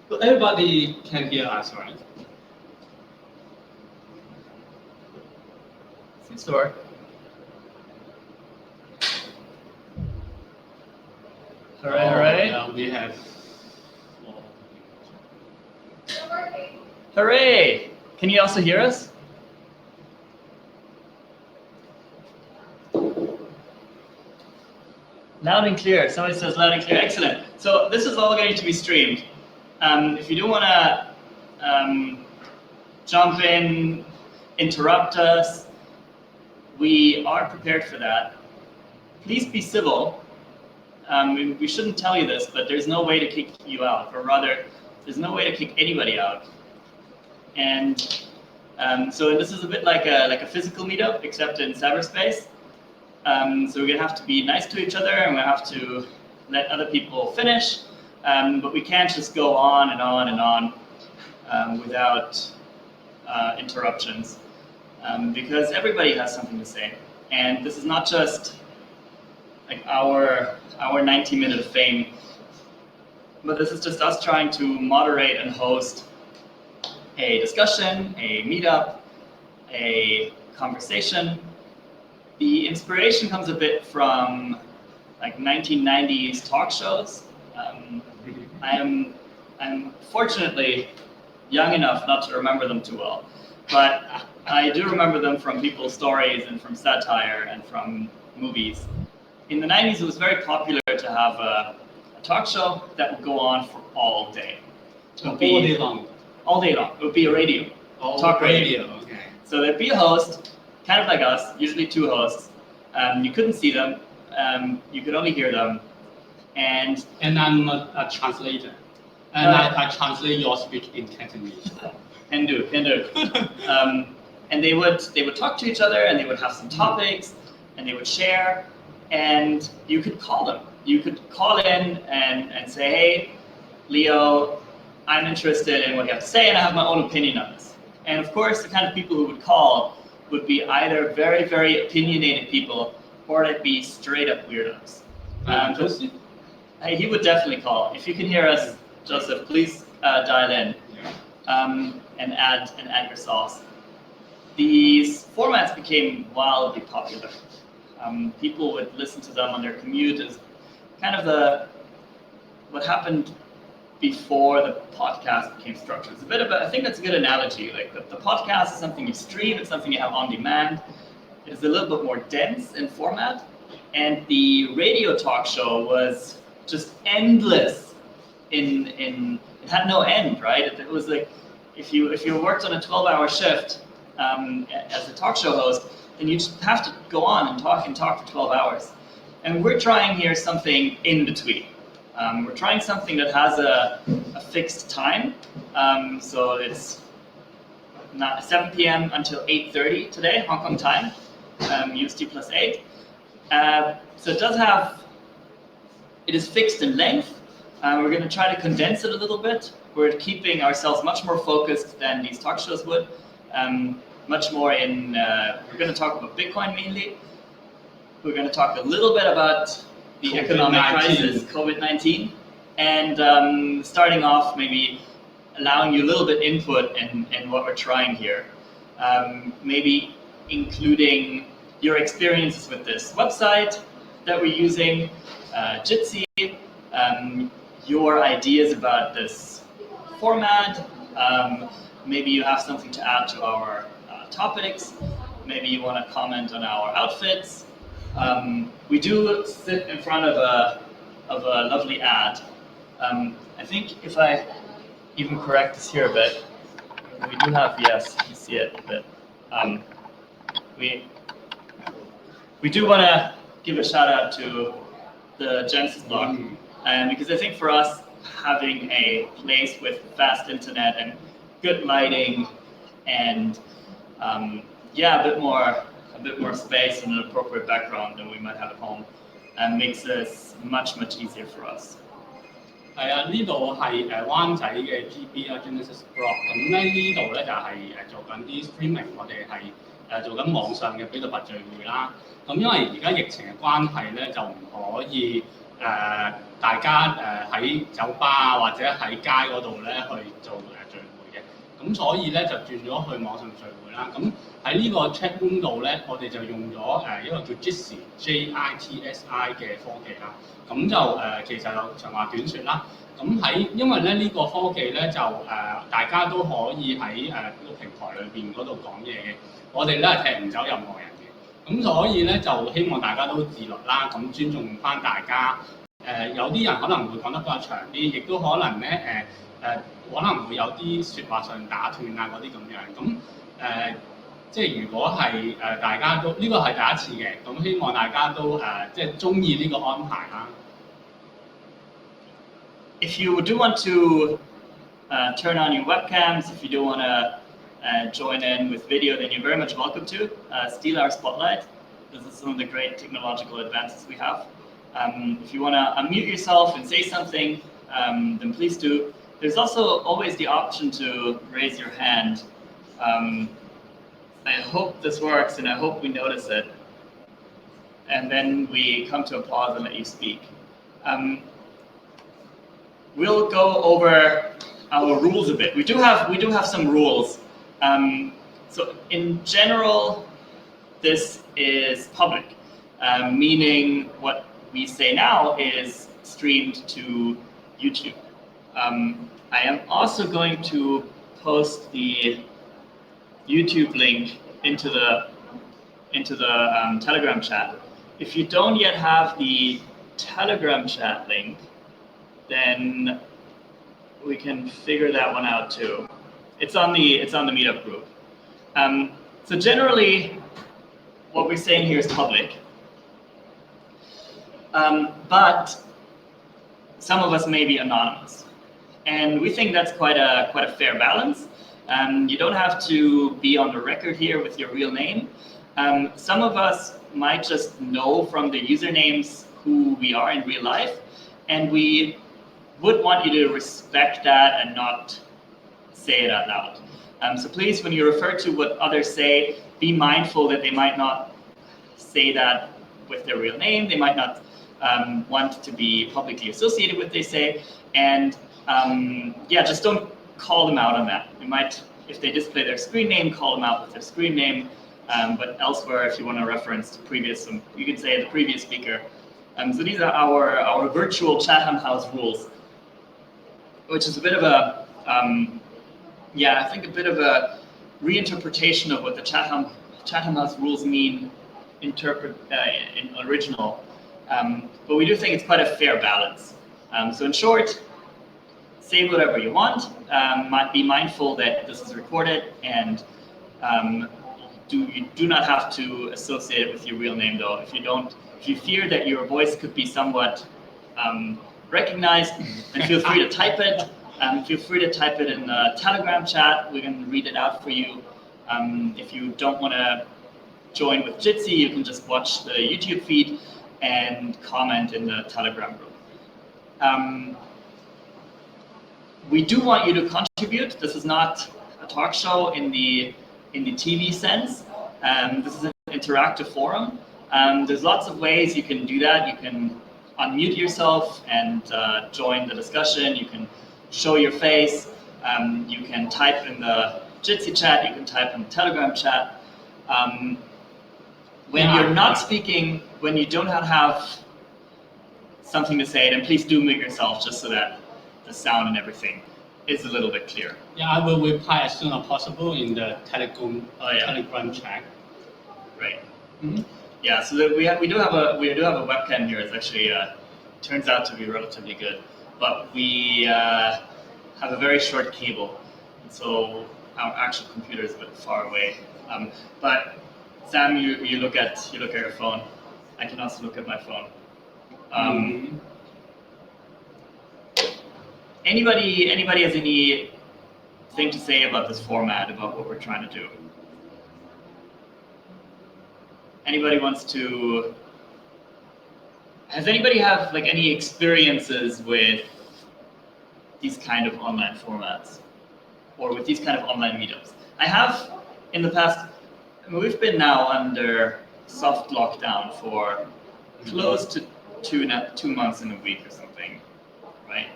So everybody can hear us, right? Seems to work. Hooray, hooray. We have. Hooray! Can you also hear us? Loud and clear. Somebody says loud and clear. Excellent. So this is all going to be streamed. If you do want to jump in, interrupt us, we are prepared for that. Please be civil. We shouldn't tell you this, but there's no way to kick you out, or rather, there's no way to kick anybody out. And so this is a bit like a physical meetup, except in cyberspace. So we're gonna have to be nice to each other, and we have to let other people finish. But we can't just go on and on and on without interruptions, because everybody has something to say. And this is not just like our 90-minute of fame, but this is just us trying to moderate and host a discussion, a meetup, a conversation. The inspiration comes a bit from like 1990s talk shows. I'm fortunately young enough not to remember them too well, but I do remember them from people's stories and from satire and from movies. In the 90s, it was very popular to have a talk show that would go on for all day. All day long. All day long. It would be a radio. Talk radio. Okay. So there'd be a host, kind of like us, usually two hosts. You couldn't see them. You could only hear them. And I'm a translator. And I translate your speech in Cantonese. Can do. And they would talk to each other, and they would have some topics, and they would share. And you could call them. You could call in and say, hey, Leo, I'm interested in what you have to say, and I have my own opinion on this. And of course, the kind of people who would call would be either very, very opinionated people, or they'd be straight up weirdos. Joseph? He would definitely call. If you can hear us, Joseph, please dial in and add your sauce. These formats became wildly popular. People would listen to them on their commute as kind of what happened before the podcast became structured. It's a bit of I think that's a good analogy. Like the podcast is something you stream, it's something you have on demand. It's a little bit more dense in format, and the radio talk show was just endless. It had no end, right? It was like if you worked on a 12-hour shift as a talk show host, then you just have to go on and talk for 12 hours. And we're trying here something in between. We're trying something that has a fixed time. So it's not 7 p.m. until 8:30 today, Hong Kong time, USD +8. So it is fixed in length. We're going to try to condense it a little bit. We're keeping ourselves much more focused than these talk shows would. Much more we're going to talk about Bitcoin mainly. We're going to talk a little bit about the economic crisis, COVID-19, and starting off maybe allowing you a little bit input in what we're trying here. Maybe including your experiences with this website that we're using, Jitsi, your ideas about this format. Maybe you have something to add to our topics. Maybe you want to comment on our outfits. We do sit in front of a lovely ad. I think if I even correct this here a bit, we do have, yes, you see it a bit. We do want to give a shout out to the Genesis blog, because I think for us, having a place with fast internet and good lighting and a bit more space and an appropriate background than we might have at home, makes this much easier for us. 係啊，呢度係灣仔嘅 GB 啦 ，Genesis Blog。咁咧呢度咧就係做緊啲 streaming，我哋係做緊網上嘅比特幣聚會啦。咁因為而家疫情嘅關係咧，就唔可以大家喺酒吧啊或者喺街嗰度咧去做聚會嘅，咁所以咧就轉咗去網上聚會啦。咁喺呢個 chat room 度咧，我哋就用咗一個叫 Jitsi 嘅科技啦。咁就其實就長話短説啦。咁因為咧呢個科技咧就大家都可以喺個平台裏邊嗰度講嘢嘅，我哋咧係踢唔走任何人嘅。咁所以咧就希望大家都自律啦，咁尊重翻大家。有啲人可能會講得比較長啲，亦都可能咧可能會有啲説話上打斷啊嗰啲咁樣。咁即係如果係大家都呢個係第一次嘅，咁希望大家都即係中意呢個安排啦。If you do want to turn on your webcams, if you do want to join in with video, then you're very much welcome to. Steal our spotlight. This is some of the great technological advances we have. If you want to unmute yourself and say something, then please do. There's also always the option to raise your hand. I hope this works and I hope we notice it. And then we come to a pause and let you speak. We'll go over our rules a bit. We do have some rules. So in general, this is public, meaning what we say now is streamed to YouTube. I am also going to post the YouTube link into the Telegram chat. If you don't yet have the Telegram chat link, then we can figure that one out too. It's on the Meetup group. So generally, what we're saying here is public, but some of us may be anonymous, and we think that's quite a fair balance. You don't have to be on the record here with your real name. Some of us might just know from the usernames who we are in real life, and we would want you to respect that and not say it out loud. So please, when you refer to what others say, be mindful that they might not say that with their real name. They might not want to be publicly associated with what they say. And yeah, just don't call them out on that. You might, if they display their screen name, call them out with their screen name. But elsewhere, if you want to reference to previous, you can say the previous speaker. So these are our virtual Chatham House rules, which is a bit of a, yeah, I think a bit of a reinterpretation of what the Chatham House rules mean in original. But we do think it's quite a fair balance. So in short, say whatever you want. Be mindful that this is recorded, and you do not have to associate it with your real name, though. If you fear that your voice could be somewhat recognized, then feel free to type it. Feel free to type it in the Telegram chat. We can read it out for you. If you don't want to join with Jitsi, you can just watch the YouTube feed and comment in the Telegram group. We do want you to contribute. This is not a talk show in the TV sense. This is an interactive forum. There's lots of ways you can do that. You can unmute yourself and join the discussion. You can show your face. You can type in the Jitsi chat. You can type in the Telegram chat. When you're not speaking, when you don't have something to say, then please do mute yourself, just so that the sound and everything is a little bit clear. Yeah, I will reply as soon as possible in the Telegram chat. Right. Mm-hmm. Yeah. So that we do have a webcam here. It's actually turns out to be relatively good, but we have a very short cable, and so our actual computer is a bit far away. But Sam, you look at your phone. I can also look at my phone. Anybody has anything to say about this format, about what we're trying to do? Anybody wants to? Has anybody have like any experiences with these kind of online formats, or with these kind of online meetups? I have in the past. I mean, we've been now under soft lockdown for close to 2 months in a week or something, right?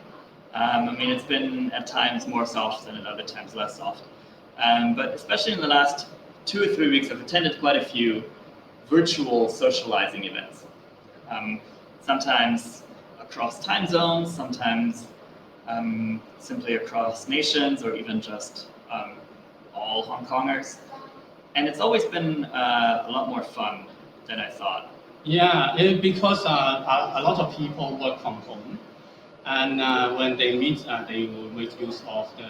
I mean, it's been at times more soft and at other times less soft. But especially in the last 2 or 3 weeks, I've attended quite a few virtual socializing events. Sometimes across time zones, sometimes simply across nations, or even just all Hong Kongers. And it's always been a lot more fun than I thought. Yeah, because a lot of people work from home, and when they meet, they will make use of the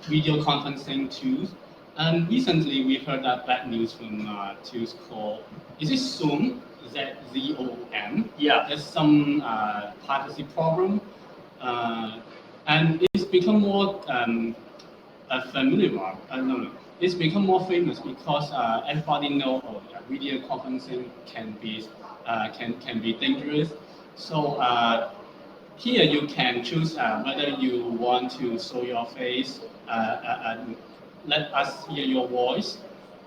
video conferencing tools. And recently, we heard that bad news from tools called, is it Zoom? ZOOM? Yeah. There's some privacy problem, and it's become more familiar. No, it's become more famous because everybody knows video conferencing can be dangerous. So here you can choose whether you want to show your face, let us hear your voice.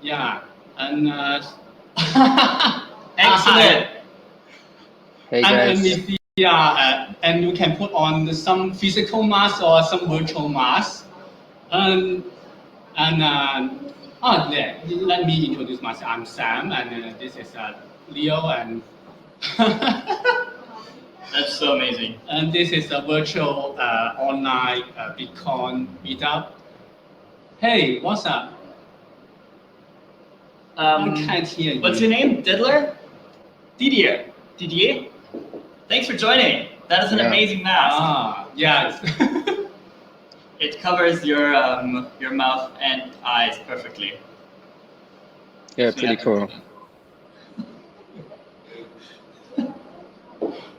Yeah, and Excellent. Hey and guys. we see, and you can put on some physical mask or some virtual mask. Yeah, let me introduce myself. I'm Sam, and this is Leo, and That's so amazing. and this is a virtual online Bitcoin Meetup. Hey, what's up? I can't hear you. What's your name? Diddler? Didier. Didier? Thanks for joining. That is an amazing mask. Yes. It covers your mouth and eyes perfectly. Yeah, pretty cool.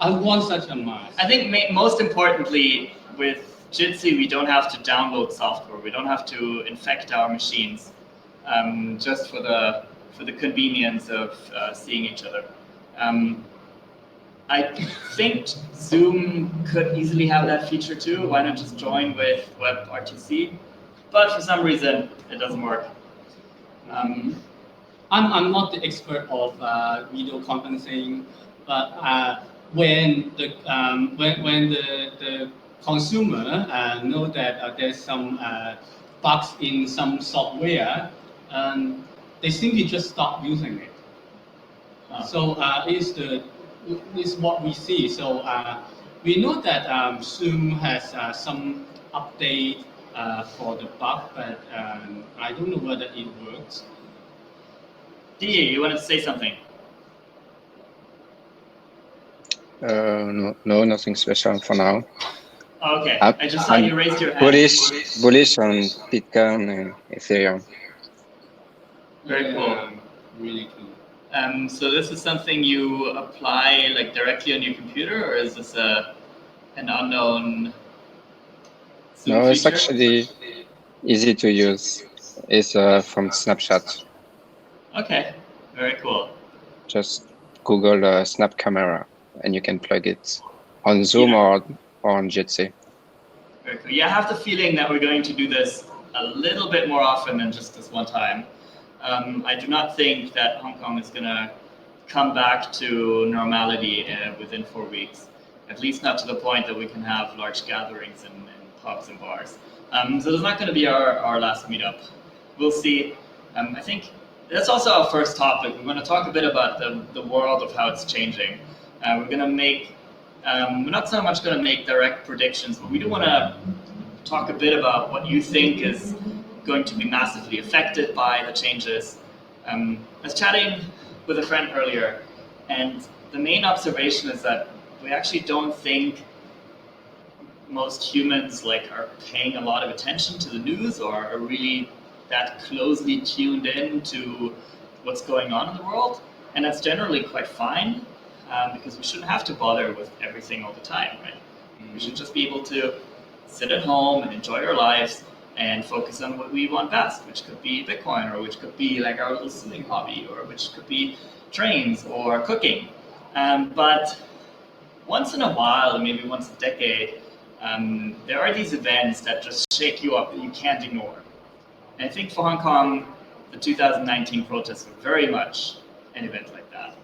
I want such a mask. I think most importantly, with Jitsi, we don't have to download software. We don't have to infect our machines, just for the convenience of seeing each other. I think Zoom could easily have that feature too. Why not just join with WebRTC? But for some reason, it doesn't work. I'm not the expert of video conferencing, but when the consumer know that there's some bugs in some software, they simply just stop using it. So is what we see. So we know that Zoom has some update for the bug, but I don't know whether it works. Didier, you wanted to say something? No, nothing special for now. Okay, I just saw you raised your hand. Bullish on Bitcoin and Ethereum. Very cool. Really cool. So this is something you apply like directly on your computer, or is this an unknown Zoom No, it's feature? actually easy to use. It's from Snapchat. Okay, very cool. Just Google Snap Camera and you can plug it on Zoom or on Jitsi. Very cool. Yeah, I have the feeling that we're going to do this a little bit more often than just this one time. I do not think that Hong Kong is going to come back to normality within 4 weeks, at least not to the point that we can have large gatherings in pubs and bars. So it's not going to be our last meetup. We'll see. I think that's also our first topic. We're going to talk a bit about the world of how it's changing. We're going to make, we're not so much going to make direct predictions, but we do want to talk a bit about what you think is going to be massively affected by the changes. I was chatting with a friend earlier, and the main observation is that we actually don't think most humans are paying a lot of attention to the news or are really that closely tuned in to what's going on in the world, and that's generally quite fine, because we shouldn't have to bother with everything all the time, right? We should just be able to sit at home and enjoy our lives and focus on what we want best, which could be Bitcoin, or which could be our little swimming hobby, or which could be trains or cooking. But once in a while, maybe once a decade, there are these events that just shake you up that you can't ignore. And I think for Hong Kong, the 2019 protests were very much an event like that.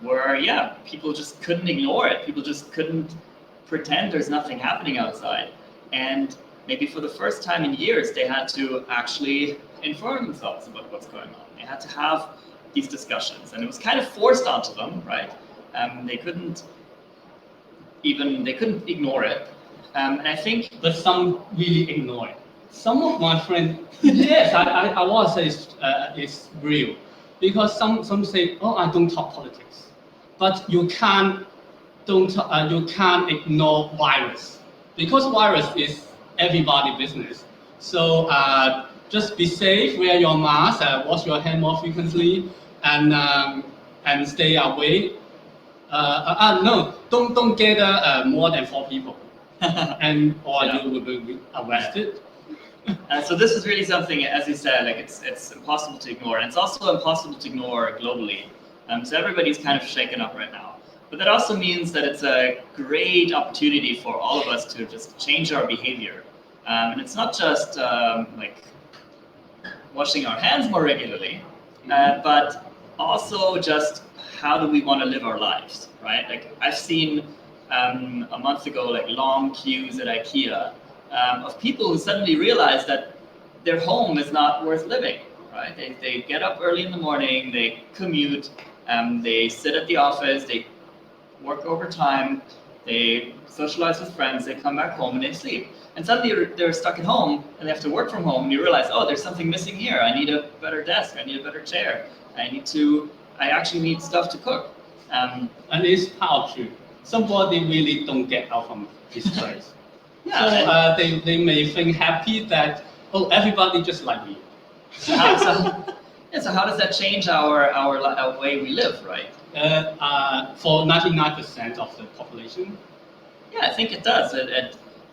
where people just couldn't ignore it. People just couldn't pretend there's nothing happening outside. And maybe for the first time in years, they had to actually inform themselves about what's going on. They had to have these discussions, and it was kind of forced onto them, right? They couldn't ignore it. And I think, but some really ignore it. Some of my friends, yes, I want to say it's real, because some say, oh, I don't talk politics, but you can't ignore virus, because virus is everybody business. So just be safe, wear your mask, wash your hand more frequently, and stay away. No, don't gather more than 4 people, or you will be arrested. So this is really something, as you said, like it's impossible to ignore, and it's also impossible to ignore globally. So everybody's kind of shaken up right now. But that also means that it's a great opportunity for all of us to just change our behavior. And it's not just like washing our hands more regularly, but also just how do we want to live our lives, right? Like I've seen a month ago, like long queues at IKEA of people who suddenly realize that their home is not worth living, right? They get up early in the morning, they commute, they sit at the office, they work overtime, they socialize with friends, they come back home and they sleep. And suddenly they're stuck at home and they have to work from home, and you realize, oh, there's something missing here. I need a better desk, I need a better chair, I actually need stuff to cook. And it's powerful. Somebody really don't get out from this place. Yeah, so they may think happy that, oh, everybody just like me. So how does that change our way we live, right? For 99% of the population? Yeah, I think it does.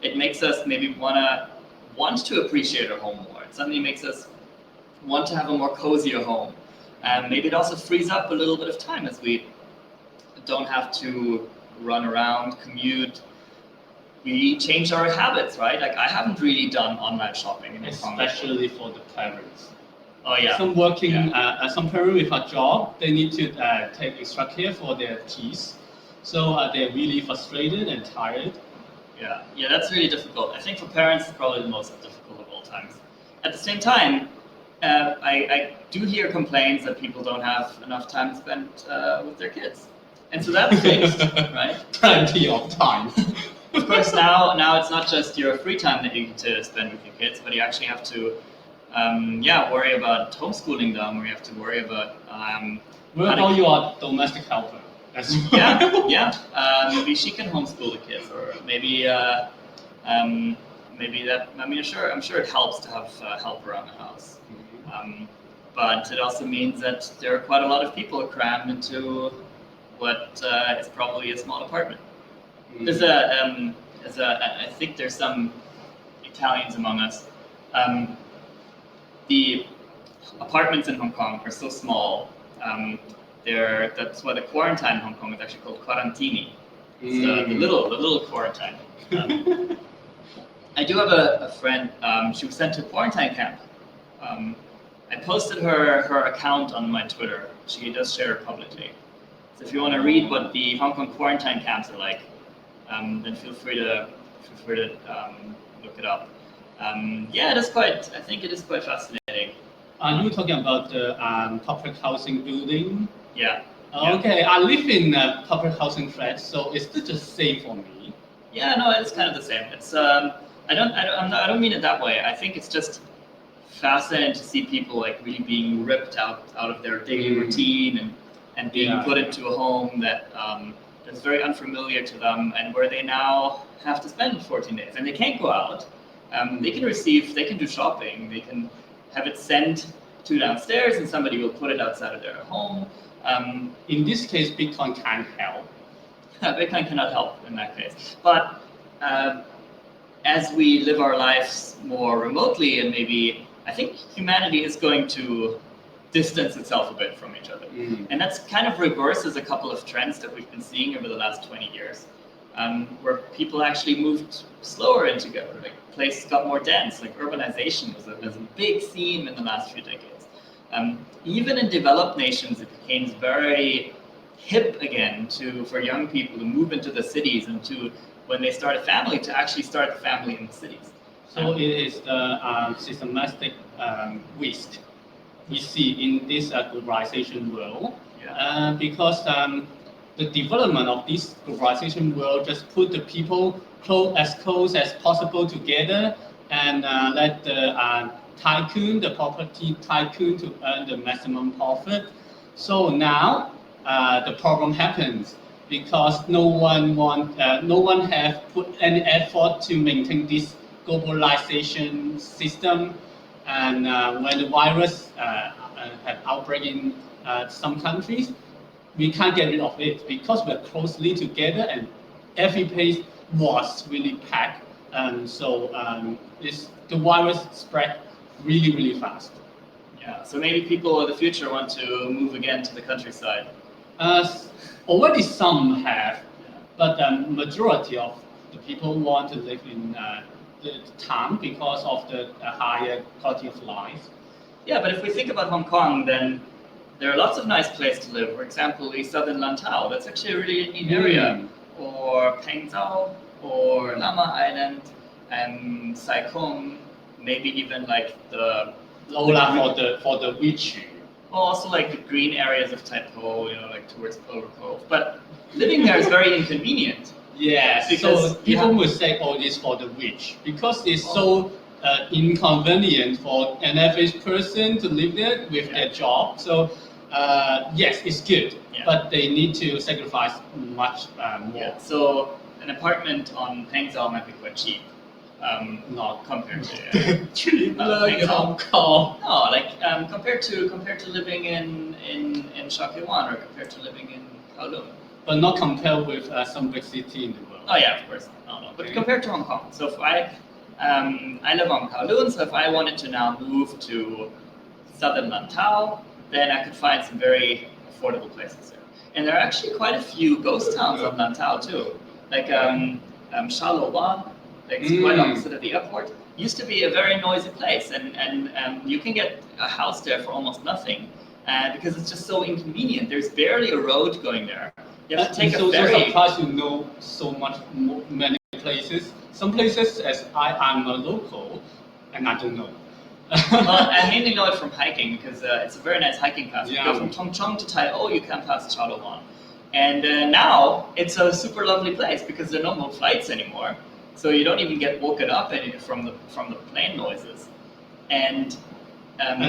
It makes us maybe want to appreciate our home more. It suddenly makes us want to have a more cozier home. And maybe it also frees up a little bit of time as we don't have to run around, commute. We change our habits, right? Like I haven't really done online shopping in Hong Kong. Especially for the parents. Oh yeah. Some some parents with a job, they need to take extra care for their teeth. So they're really frustrated and tired. Yeah, that's really difficult. I think for parents, it's probably the most difficult of all times. At the same time, I do hear complaints that people don't have enough time spent with their kids. And so that's fixed, right? Plenty of time. Of course, now it's not just your free time that you get to spend with your kids, but you actually have to, worry about homeschooling them, or you have to worry about. What about your domestic helper as well? Maybe she can homeschool the kids, or maybe that. I mean, I'm sure it helps to have help around the house. But it also means that there are quite a lot of people crammed into what is probably a small apartment. I think there's some Italians among us. The apartments in Hong Kong are so small. That's why the quarantine in Hong Kong is actually called quarantini. It's the little quarantine. I do have a friend. She was sent to a quarantine camp. I posted her account on my Twitter. She does share it publicly. So if you want to read what the Hong Kong quarantine camps are like, then feel free to look it up. I think it is quite fascinating. Are you talking about the public housing building? Yeah. Okay, I live in a public housing flat, so it's still just safe for me. Yeah, no, it's kind of the same. It's I don't mean it that way. I think it's just fascinating to see people like really being ripped out of their daily routine and being put into a home that's very unfamiliar to them, and where they now have to spend 14 days, and they can't go out. They can do shopping, they can have it sent to downstairs, and somebody will put it outside of their home. In this case, Bitcoin can't help. Bitcoin cannot help in that case. But as we live our lives more remotely, and maybe I think humanity is going to distance itself a bit from each other. And that's kind of reverses a couple of trends that we've been seeing over the last 20 years, where people actually moved slower in together. Like places got more dense, like urbanization was a big theme in the last few decades. Even in developed nations, it became very hip again for young people to move into the cities and to, when they start a family, to actually start a family in the cities. So it is the systematic risk we see in this globalization world, because the development of this globalization world just put the people close as possible together and let the tycoon, the property tycoon, to earn the maximum profit. So now the problem happens because no one have put any effort to maintain this globalization system, and when the virus had outbreak in some countries, we can't get rid of it because we're closely together and every place was really packed, and so the virus spread really fast. Yeah, so maybe people of the future want to move again to the countryside. Already some have, but the majority of the people want to live in the town because of the higher quality of life. Yeah, but if we think about Hong Kong, then there are lots of nice places to live. For example, the southern Lantau, that's actually a really neat area. Or Pengzao, or Lama Island, and Sai Kung, maybe even like the Lola for the witch. Also like the green areas of Tai Po, like towards Clover Cove. But living there is very inconvenient. Yes, because so people would say, oh, this for the rich, because it's so inconvenient for an average person to live there with their job. So yes, it's good, but they need to sacrifice much more. Yeah. So an apartment on Pengzao might be quite cheap. Not compared to cheap in Hong Kong. No, like compared to living in Sha Kee Wan, or compared to living in Kowloon. But not compared with some big city in the world. Oh yeah, of course. No. But compared to Hong Kong. So if I live on Kowloon, so if I wanted to now move to southern Lantau, then I could find some very affordable places there. And there are actually quite a few ghost towns on Lantau too, like Sha Lo Wan, like it's quite opposite of the airport. Used to be a very noisy place, and you can get a house there for almost nothing, because it's just so inconvenient. There's barely a road going there. You have to take a ferry. So surprised you know so many places. Some places, as I'm a local, and I don't know. Well, I mainly know it from hiking because it's a very nice hiking path. Yeah. You go from Tong Chong to Tai O, you can pass Sha Lo Wan. And now it's a super lovely place because there are no more flights anymore. So you don't even get woken up from the plane noises. And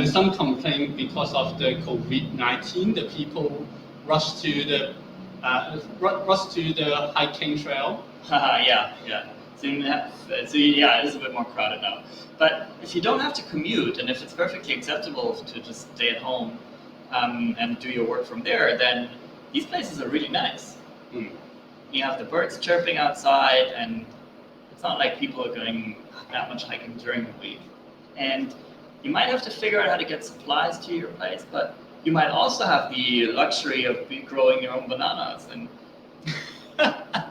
some complain because of the COVID-19, the people rush to the hiking trail. yeah. So yeah, it is a bit more crowded now. But if you don't have to commute, and if it's perfectly acceptable to just stay at home and do your work from there, then these places are really nice. You have the birds chirping outside, and it's not like people are going that much hiking during the week. And you might have to figure out how to get supplies to your place, but you might also have the luxury of growing your own bananas. And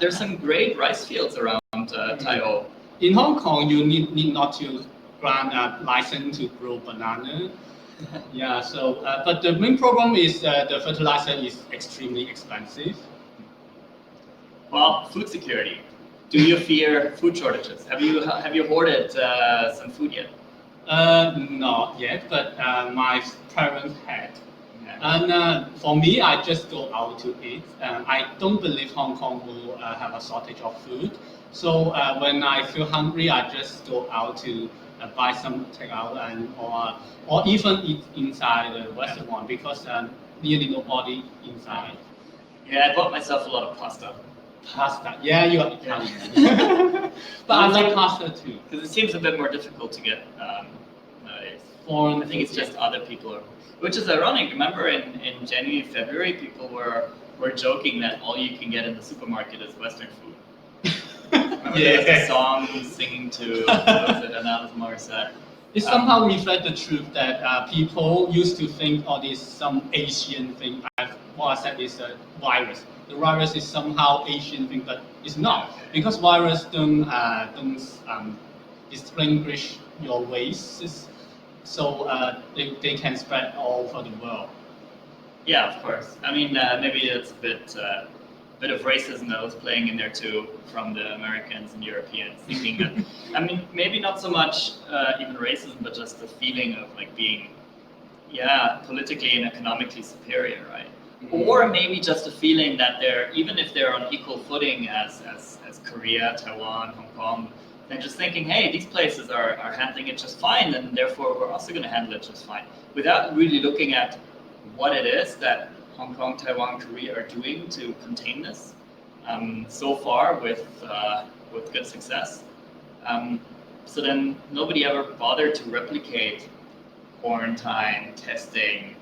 there's some great rice fields around Tai O. In Hong Kong, you need not to grant a license to grow banana. Yeah, so but the main problem is the fertilizer is extremely expensive. Well, food security. Do you fear food shortages? Have you hoarded some food yet? Not yet, but my parents had. And for me, I just go out to eat. I don't believe Hong Kong will have a shortage of food. So when I feel hungry, I just go out to buy some takeout or even eat inside the restaurant because nearly nobody inside. Yeah, I bought myself a lot of pasta. Pasta, yeah, you are Italian. But I like pasta too. Because it seems a bit more difficult to get nowadays. I think it's just other people which is ironic. Remember in January, February, people were joking that all you can get in the supermarket is Western food. Remember there was a song singing to Alanis Morissette. It somehow reflects the truth that people used to think, oh, this is some Asian thing. What I said is a virus. The virus is somehow Asian thing, but it's not, because virus don't distinguish your races, so they can spread all over the world. Yeah, of course. I mean, maybe it's a bit of racism that was playing in there too from the Americans and Europeans, thinking that. I mean, maybe not so much even racism, but just the feeling of like being, yeah, politically and economically superior, right? Or maybe just a feeling that they're, even if they're on equal footing as Korea, Taiwan, Hong Kong, they're just thinking, hey, these places are handling it just fine, and therefore we're also going to handle it just fine, without really looking at what it is that Hong Kong, Taiwan, Korea are doing to contain this so far with good success. So then nobody ever bothered to replicate quarantine, testing,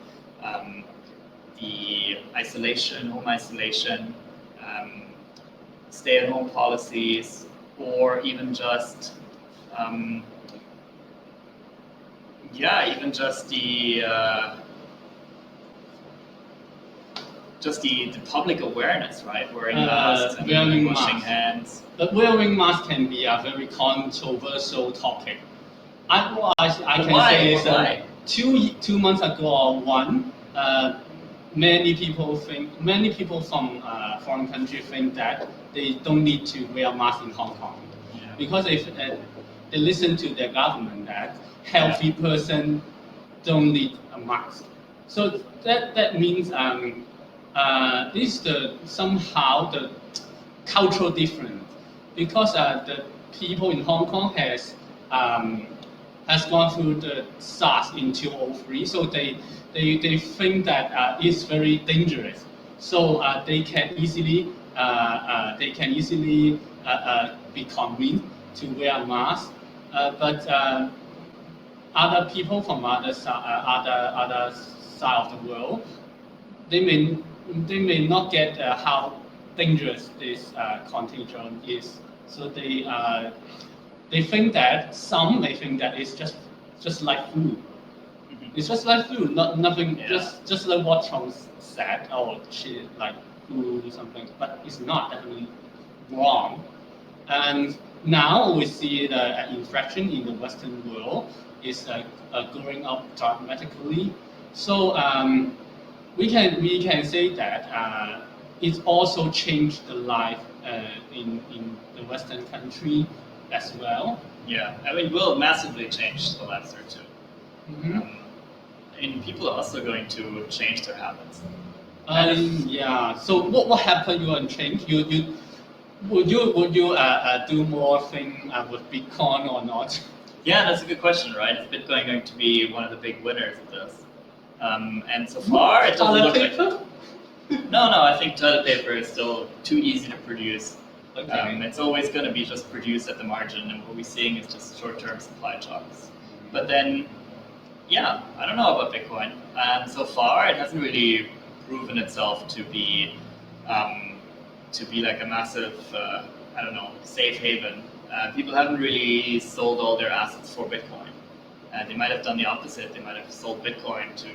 the isolation, home isolation, stay-at-home policies, or even just, even just the public awareness, right? Wearing masks and washing hands. But wearing masks can be a very controversial topic. I can say is 2 months ago, many people from foreign countries think that they don't need to wear masks in Hong Kong, because if they listen to their government that healthy person don't need a mask. So that means this somehow the cultural difference, because the people in Hong Kong has gone through the SARS in 2003, so they think that it's very dangerous. So they can easily be convinced to wear a mask. But other people from other side of the world, they may not get how dangerous this contagion is. So they think that some may think that it's just like flu. It's just like flu, nothing. Yeah. Just like what Trump said, oh, she like flu or something. But it's not, definitely wrong. And now we see the infection in the Western world is going up dramatically. So we can say that it also changed the life in the Western country as well. Yeah, I mean, will massively change the lives there too. Mm-hmm. And people are also going to change their habits. Yeah. So what happened? You want to change? Would you do more thing with Bitcoin or not? Yeah, that's a good question, right? Is Bitcoin going to be one of the big winners of this? And so far, it doesn't look like. No, I think toilet paper is still too easy to produce. Okay. It's always going to be just produced at the margin, and what we're seeing is just short-term supply shocks. But then, yeah, I don't know about Bitcoin. So far, it hasn't really proven itself to be like a massive, safe haven. People haven't really sold all their assets for Bitcoin. They might have done the opposite. They might have sold Bitcoin to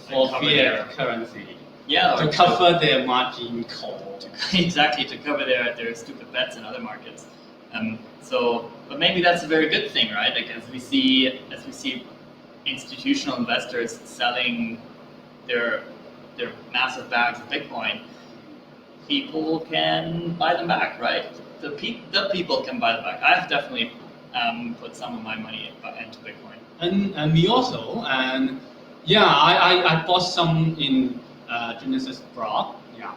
For their currency. Yeah, to cover their margin call. Exactly, to cover their stupid bets in other markets. But maybe that's a very good thing, right? Like as we see institutional investors selling their massive bags of Bitcoin, people can buy them back, right? The people can buy them back. I've definitely put some of my money into Bitcoin. And me also, and yeah, I bought some in Genesis blog, yeah.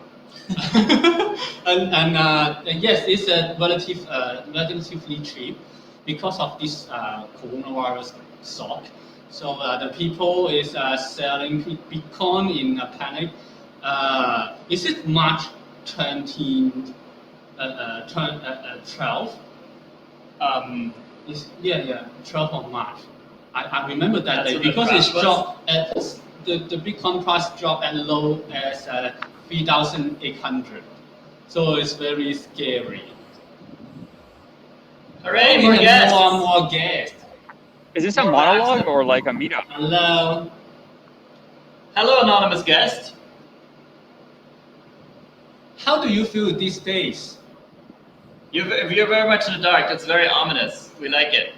and yes, it's relatively cheap because of this coronavirus shock. So the people is selling Bitcoin in a panic. Is it March 12? Yeah, 12th of March. I remember that day because it's dropped at the Bitcoin price dropped as low as 3,800. So it's very scary. Hooray, more guests! More guests. Is this a monologue or like a meetup? Hello. Hello, anonymous guest. How do you feel these days? You're very much in the dark. That's very ominous. We like it.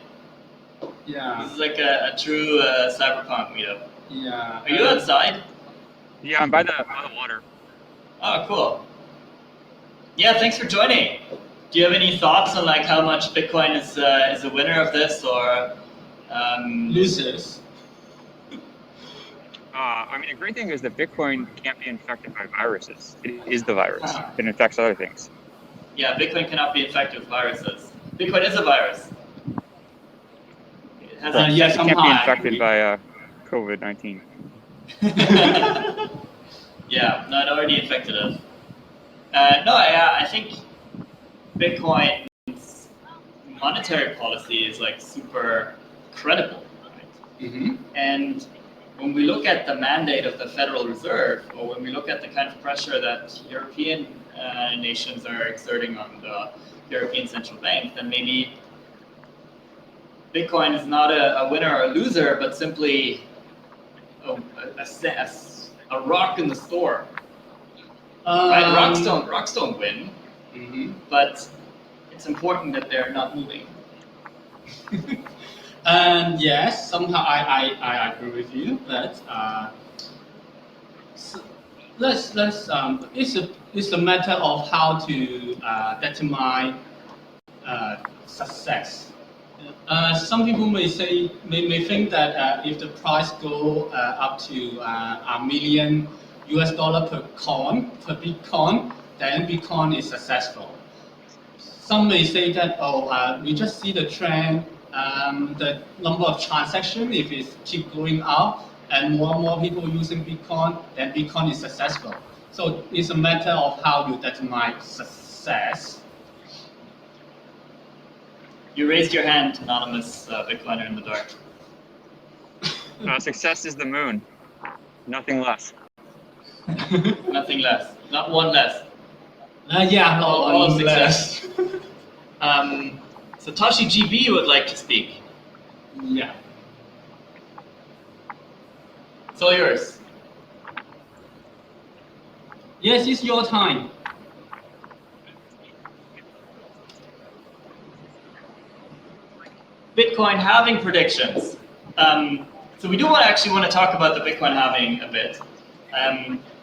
Yeah. This is like a true cyberpunk meetup. Yeah. Are you outside? Yeah, I'm by the water. Oh, cool. Yeah, thanks for joining. Do you have any thoughts on like how much Bitcoin is a winner of this or Losers. I mean, the great thing is that Bitcoin can't be infected by viruses. It is the virus. It infects other things. Yeah, Bitcoin cannot be infected with viruses. Bitcoin is a virus. It has Yeah, It can't somehow be I infected agree. by COVID-19. Yeah, no, it already infected us. I think Bitcoin's monetary policy is like super credible, right? Mm-hmm. And when we look at the mandate of the Federal Reserve, or when we look at the kind of pressure that European nations are exerting on the European Central Bank, then maybe Bitcoin is not a winner or a loser, but simply a rock in the store. Right? Rocks don't win, but it's important that they're not moving. And yes, somehow I agree with you that it's a matter of how to determine success. Some people may think that if the price go up to $1 million per Bitcoin, then Bitcoin is successful. Some may say that we just see the trend, the number of transactions, if it keep going up and more people using Bitcoin, then Bitcoin is successful. So it's a matter of how you determine success. You raised your hand, anonymous Bitcoiner in the dark. Success is the moon. Nothing less. Nothing less. Not one less. Yeah, all of success. success. Satoshi GB would like to speak. Yeah. It's all yours. Yes, it's your time. Bitcoin halving predictions. So we do actually want to talk about the Bitcoin halving a bit.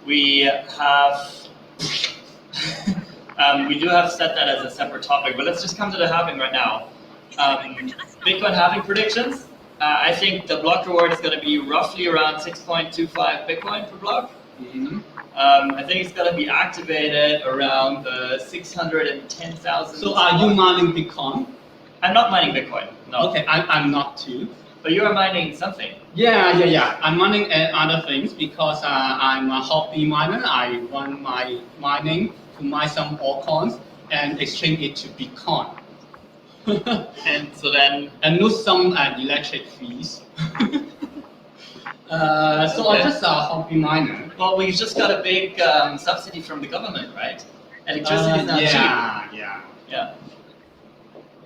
We do have set that as a separate topic, but let's just come to the halving right now. Bitcoin halving predictions. I think the block reward is going to be roughly around 6.25 Bitcoin per block. Mm-hmm. I think it's going to be activated around the 610,000. So are you mining Bitcoin? I'm not mining Bitcoin. No. Okay, I'm not too. But you are mining something. Yeah. I'm mining other things because I'm a hobby miner. I run my mining to mine some altcoins and exchange it to Bitcoin. And so then... And lose some electric fees. So I'm just a hobby miner. Well, we've just got a big subsidy from the government, right? Electricity is not cheap. Yeah.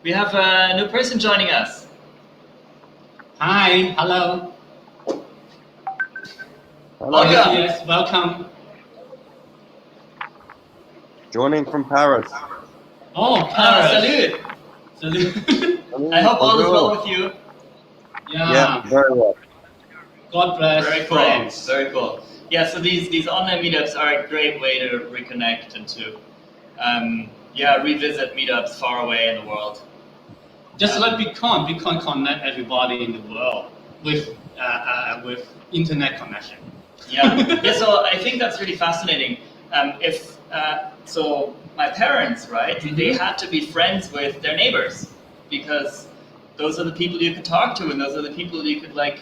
We have a new person joining us. Hi, hello. Welcome. Yes, welcome. Joining from Paris. Oh, Paris. Salut. Salut. I hope all is well with you. Yeah, very well. God bless. Very cool. Friends. Very cool. Yeah, so these online meetups are a great way to reconnect and to revisit meetups far away in the world. Just like Bitcoin connect everybody in the world with internet connection. Yeah. So I think that's really fascinating. So my parents, right? Mm-hmm. They had to be friends with their neighbors because those are the people you could talk to, and those are the people you could like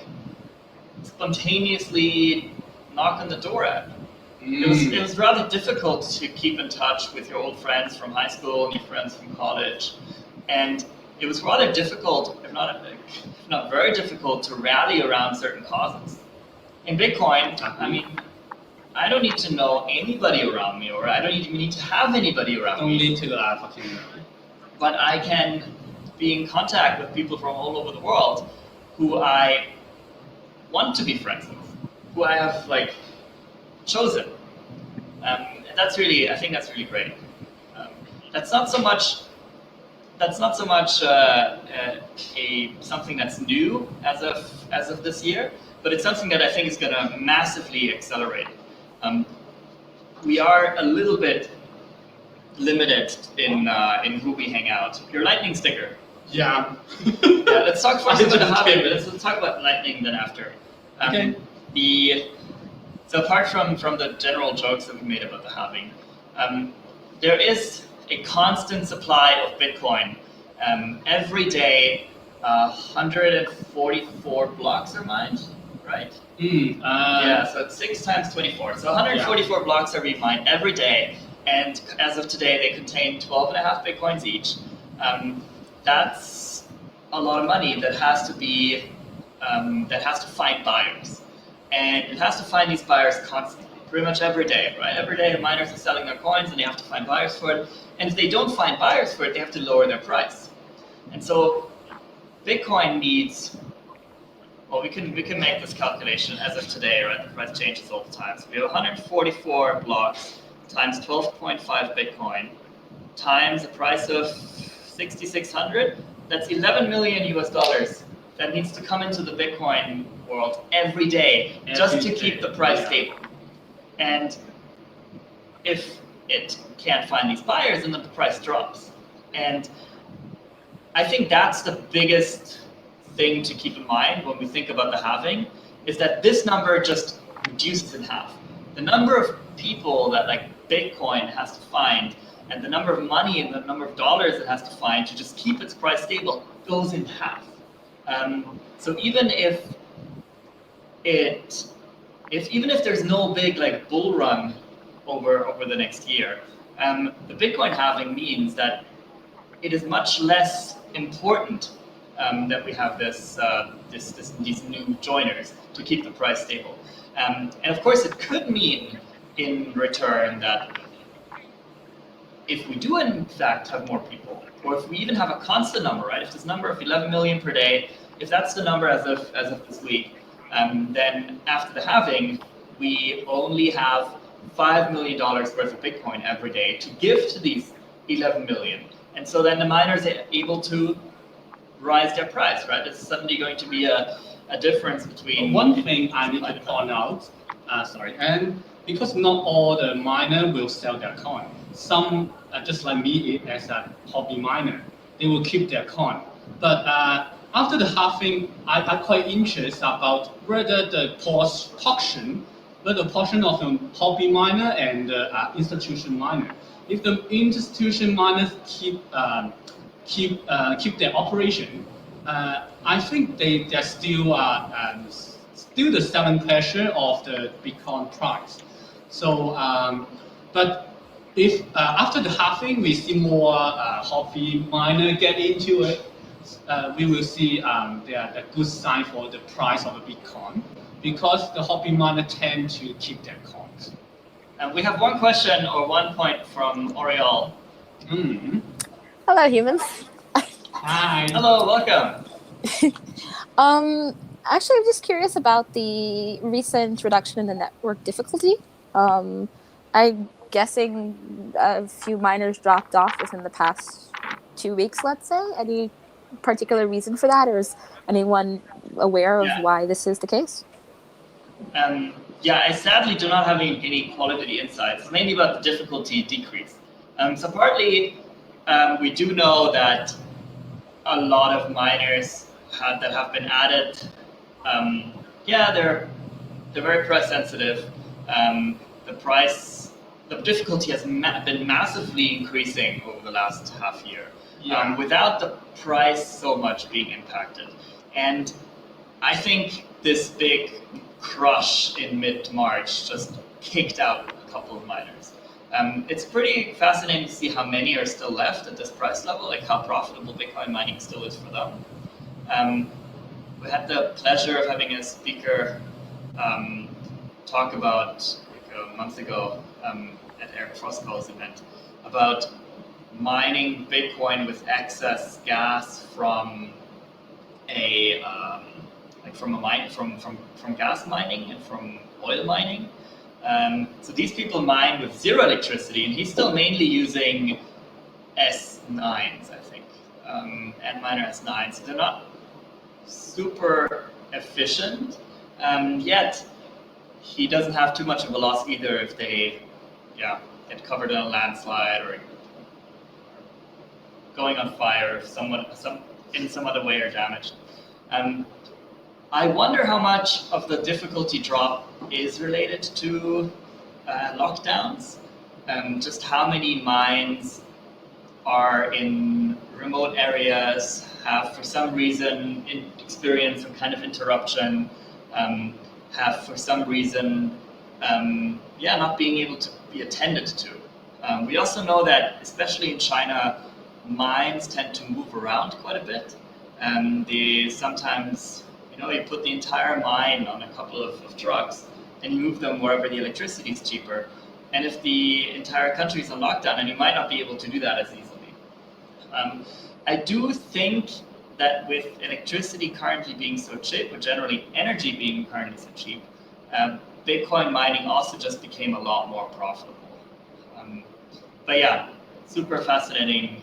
spontaneously knock on the door at. It was rather difficult to keep in touch with your old friends from high school and your friends from college, and it was rather difficult, if not very difficult, to rally around certain causes. In Bitcoin, I mean, I don't need to know anybody around me, or I don't even need to have anybody around me. Don't need to fucking know. But I can be in contact with people from all over the world who I want to be friends with, who I have like chosen. I think that's really great. That's not so much something that's new as of this year, but it's something that I think is going to massively accelerate. We are a little bit limited in who we hang out. Your Lightning sticker. Yeah. Yeah, let's talk first about the Just halving. kidding. Let's talk about Lightning then after. Okay. So apart from the general jokes that we made about the halving, there is a constant supply of Bitcoin. Every day, 144 blocks are mined, right? Yeah, so it's 6 times 24. So 144 blocks are mined every day, and as of today, they contain 12.5 Bitcoins each. That's a lot of money that has to be that has to find buyers, and it has to find these buyers constantly, pretty much every day, right? Every day, the miners are selling their coins, and they have to find buyers for it. And if they don't find buyers for it, they have to lower their price. And so, Bitcoin needs. Well, we can make this calculation as of today, right? The price changes all the time. So we have 144 blocks times 12.5 Bitcoin times the price of 6,600. That's 11 million US dollars that needs to come into the Bitcoin world every day just to keep the price stable. And if it can't find these buyers, then the price drops. And I think that's the biggest thing to keep in mind when we think about the halving, is that this number just reduces in half. The number of people that like Bitcoin has to find, and the number of money and the number of dollars it has to find to just keep its price stable goes in half. So even if there's no big like bull run over the next year, the Bitcoin halving means that it is much less important that we have these new joiners to keep the price stable. And of course, it could mean in return that if we do in fact have more people, or if we even have a constant number, right? If this number of 11 million per day, if that's the number as of this week, then after the halving, we only have $5 million worth of Bitcoin every day to give to these 11 million. And so then the miners are able to rise their price, right? It's suddenly going to be a difference between... One thing I need to point out, and because not all the miner will sell their coin. Some, just like me as a hobby miner, they will keep their coin. But after the halving, I'm quite interested about whether the portion of the hobby miner and the institution miner. If the institution miners keep their operation, I think they're still the selling pressure of the Bitcoin price. So, but if after the halving we see more hobby miner get into it, we will see the good sign for the price of the Bitcoin, because the hobby miner tend to keep their coins. And we have one question or one point from Oriol. Hello, humans. Hi. Hello, welcome. Actually, I'm just curious about the recent reduction in the network difficulty. I'm guessing a few miners dropped off within the past 2 weeks, let's say. Any particular reason for that, or is anyone aware of why this is the case? Yeah, I sadly do not have any qualitative insights. It's mainly about the difficulty decrease. So partly, we do know that a lot of miners that have been added, they're very price sensitive. The difficulty has been massively increasing over the last half year, without the price so much being impacted. And I think this big crush in mid-March just kicked out a couple of miners. It's pretty fascinating to see how many are still left at this price level, like how profitable Bitcoin mining still is for them. We had the pleasure of having a speaker talk about a month ago at Eric Frostball's event about mining Bitcoin with excess gas from from gas mining and from oil mining. So these people mine with zero electricity, and he's still mainly using S9s, I think, Antminer S9s. So they're not super efficient, yet he doesn't have too much of a loss either if they, get covered in a landslide or going on fire, if in some other way are damaged. I wonder how much of the difficulty drop is related to lockdowns. Just how many mines are in remote areas, have for some reason experienced some kind of interruption, have for some reason, not being able to be attended to. We also know that, especially in China, mines tend to move around quite a bit. They sometimes, you put the entire mine on a couple of trucks and you move them wherever the electricity is cheaper. And if the entire country is on lockdown, and you might not be able to do that as easily. I do think that with electricity currently being so cheap, or generally energy being currently so cheap, Bitcoin mining also just became a lot more profitable. But yeah, super fascinating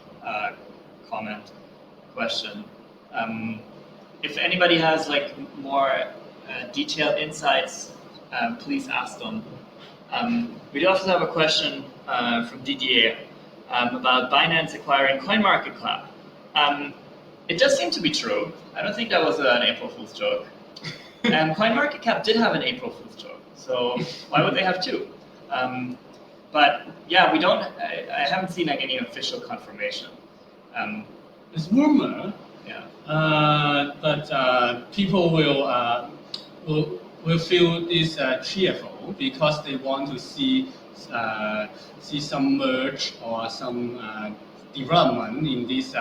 question. If anybody has like more detailed insights, please ask them. We also have a question from Didier about Binance acquiring CoinMarketCap. It does seem to be true. I don't think that was an April Fool's joke. CoinMarketCap did have an April Fool's joke, so why would they have two? But yeah, I haven't seen like any official confirmation. It's rumor. Yeah. But people will feel this cheerful because they want to see some merge or some development in this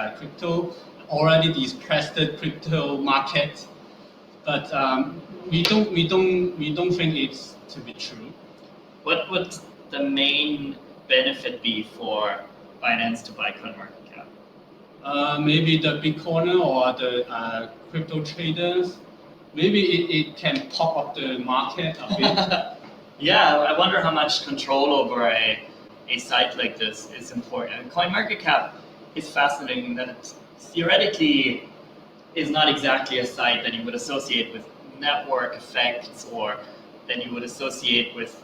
already depressed crypto market. But we don't think it's to be true. What would the main benefit be for Binance to buy CoinMarketCap? Maybe the Bitcoiner or the crypto traders. Maybe it can pop up the market a bit. Yeah, I wonder how much control over a site like this is important. And CoinMarketCap is fascinating in that it theoretically is not exactly a site that you would associate with network effects or that you would associate with,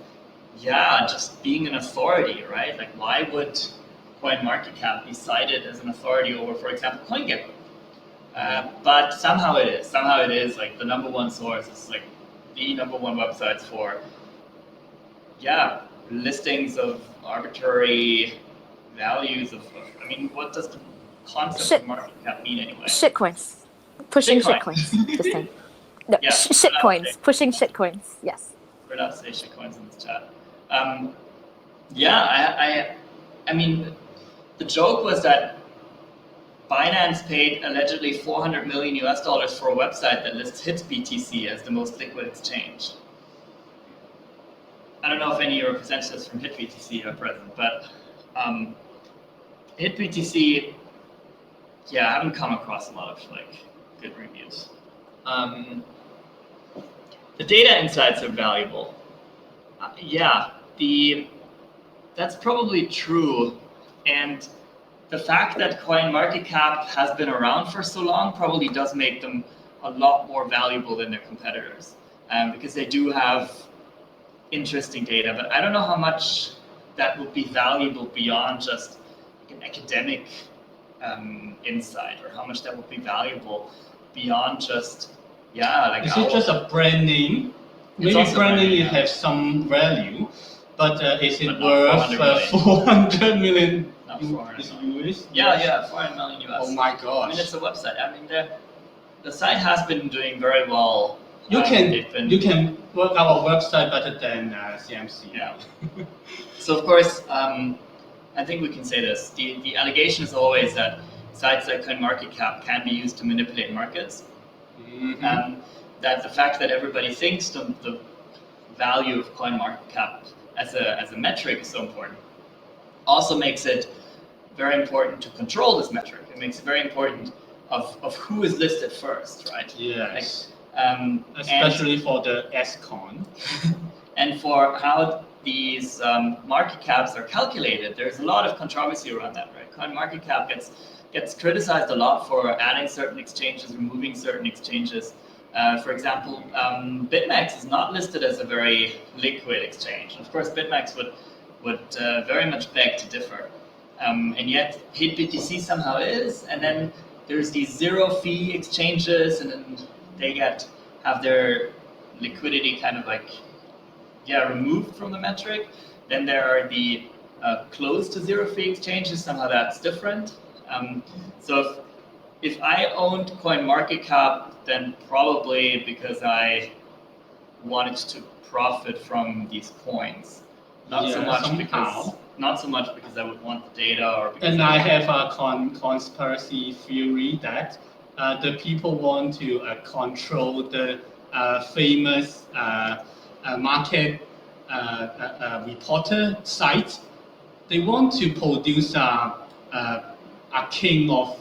just being an authority, right? Like, why would CoinMarketCap be cited as an authority over, for example, CoinGecko? But somehow it is. Somehow it is like the number one source. It's like the number one websites for, listings of arbitrary values of. I mean, what does the concept of market cap mean anyway? Shitcoins. Pushing shitcoins. Just saying. No, Yeah, shitcoins. Pushing shitcoins. Yes. We're not saying shitcoins in this chat. I mean, the joke was that Binance paid allegedly $400 million for a website that lists HitBTC as the most liquid exchange. I don't know if any representatives from HitBTC are present, but HitBTC, I haven't come across a lot of like good reviews. The data insights are valuable. That's probably true, and the fact that CoinMarketCap has been around for so long probably does make them a lot more valuable than their competitors, because they do have interesting data. But I don't know how much that would be valuable beyond just an academic insight, or how much that would be valuable beyond just like. Is it just a brand name? Maybe brand name has some value, but is it worth 400 million? Not 400 million. US? Yeah, 400 million US. Oh my gosh. I mean, it's a website. I mean, the site has been doing very well. You can work our website better than CMC. Yeah. So of course, I think we can say this. The allegation is always that sites like CoinMarketCap can be used to manipulate markets. Mm-hmm. That the fact that everybody thinks the value of CoinMarketCap as a metric is so important also makes it very important to control this metric. It makes it very important of who is listed first, right? Yes. Like, especially for the S-Con. And for how these market caps are calculated, there's a lot of controversy around that, right? CoinMarketCap gets criticized a lot for adding certain exchanges, removing certain exchanges. For example, BitMEX is not listed as a very liquid exchange. Of course, BitMEX would very much beg to differ. And yet HitBTC somehow is, and then there's these zero fee exchanges, and then they have their liquidity kind of like, removed from the metric. Then there are the close to zero fee exchanges, somehow that's different. So if I owned CoinMarketCap, then probably because I wanted to profit from these coins. Not so much because I would want the data or because and I have a conspiracy theory that the people want to control the famous market reporter site. They want to produce a king of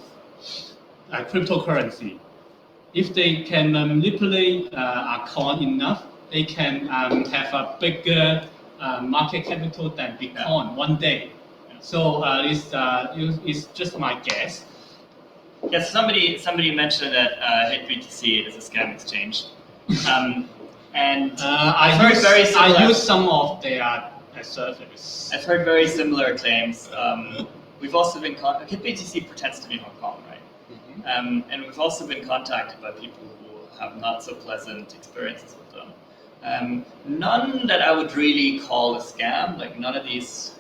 cryptocurrency. If they can manipulate a coin enough, they can have a bigger market capital than Bitcoin one day. So it's just my guess. Yes, somebody mentioned that HitBTC is a scam exchange, and I use some of their service. I've heard very similar claims. We've also been HitBTC pretends to be Hong Kong, right? Mm-hmm. And we've also been contacted by people who have not so pleasant experiences with them. None that I would really call a scam. Like none of these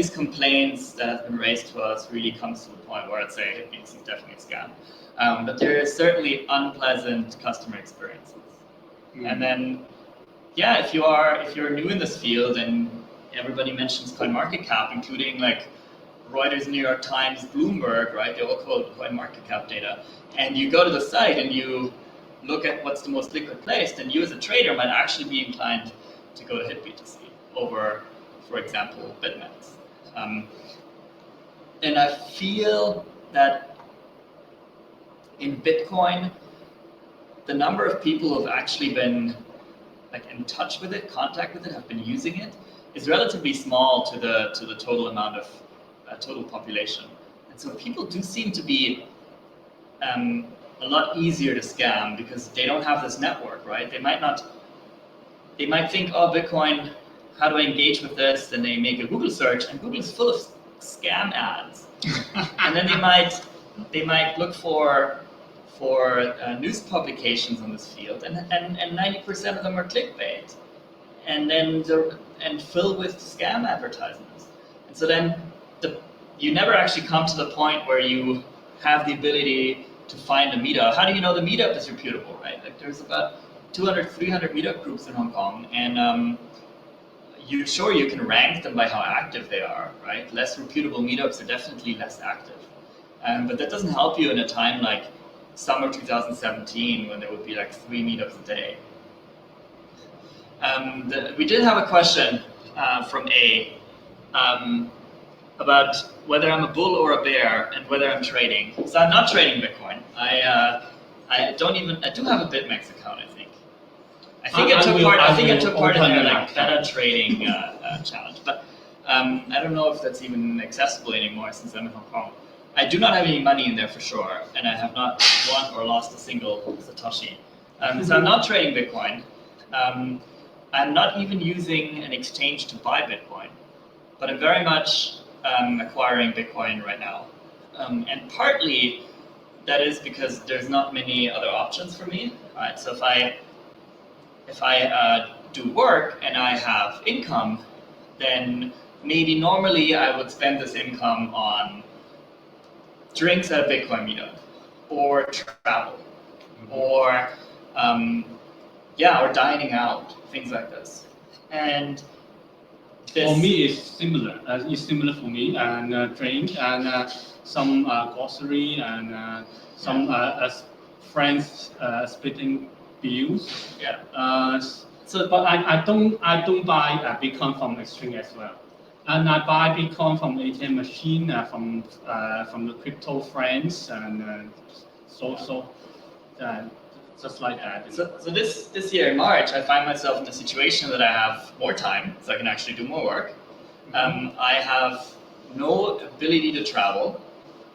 complaints that have been raised to us really comes to the point where I'd say HitBTC is definitely a scam. But there is certainly unpleasant customer experiences. Mm-hmm. And then, if you're new in this field, and everybody mentions CoinMarketCap, including like Reuters, New York Times, Bloomberg, right? They all quote CoinMarketCap data. And you go to the site and you look at what's the most liquid place, then you as a trader might actually be inclined to go to HitBTC over, for example, BitMEX. And I feel that in Bitcoin, the number of people who have actually been like in touch with it, contact with it, have been using it, is relatively small to the total amount of total population. And so people do seem to be a lot easier to scam because they don't have this network, right? They might think, oh, Bitcoin, how do I engage with this? Then they make a Google search, and Google is full of scam ads. And then they might look for news publications on this field, and 90% of them are clickbait, and filled with scam advertisements. And so then you never actually come to the point where you have the ability to find a meetup. How do you know the meetup is reputable, right? Like there's about 200, 300 meetup groups in Hong Kong, and you can rank them by how active they are, right? Less reputable meetups are definitely less active. But that doesn't help you in a time like summer 2017 when there would be like 3 meetups a day. We did have a question from A about whether I'm a bull or a bear and whether I'm trading. So I'm not trading Bitcoin. I do have a BitMEX account, I think. I think I took part in their like beta trading challenge, but I don't know if that's even accessible anymore since I'm in Hong Kong. I do not have any money in there for sure, and I have not won or lost a single Satoshi. So I'm not trading Bitcoin. I'm not even using an exchange to buy Bitcoin, but I'm very much acquiring Bitcoin right now. And partly that is because there's not many other options for me. Right? So if I do work and I have income, then maybe normally I would spend this income on drinks at a Bitcoin meetup, or travel, or or dining out, things like this. And for me, it's similar. It's similar for me, and drink and some grocery and some friends splitting bills. Yeah. But I don't buy Bitcoin from exchange as well. And I buy Bitcoin from ATM machine, from the crypto friends, and just like that. So this year in March, I find myself in a situation that I have more time, so I can actually do more work. I have no ability to travel.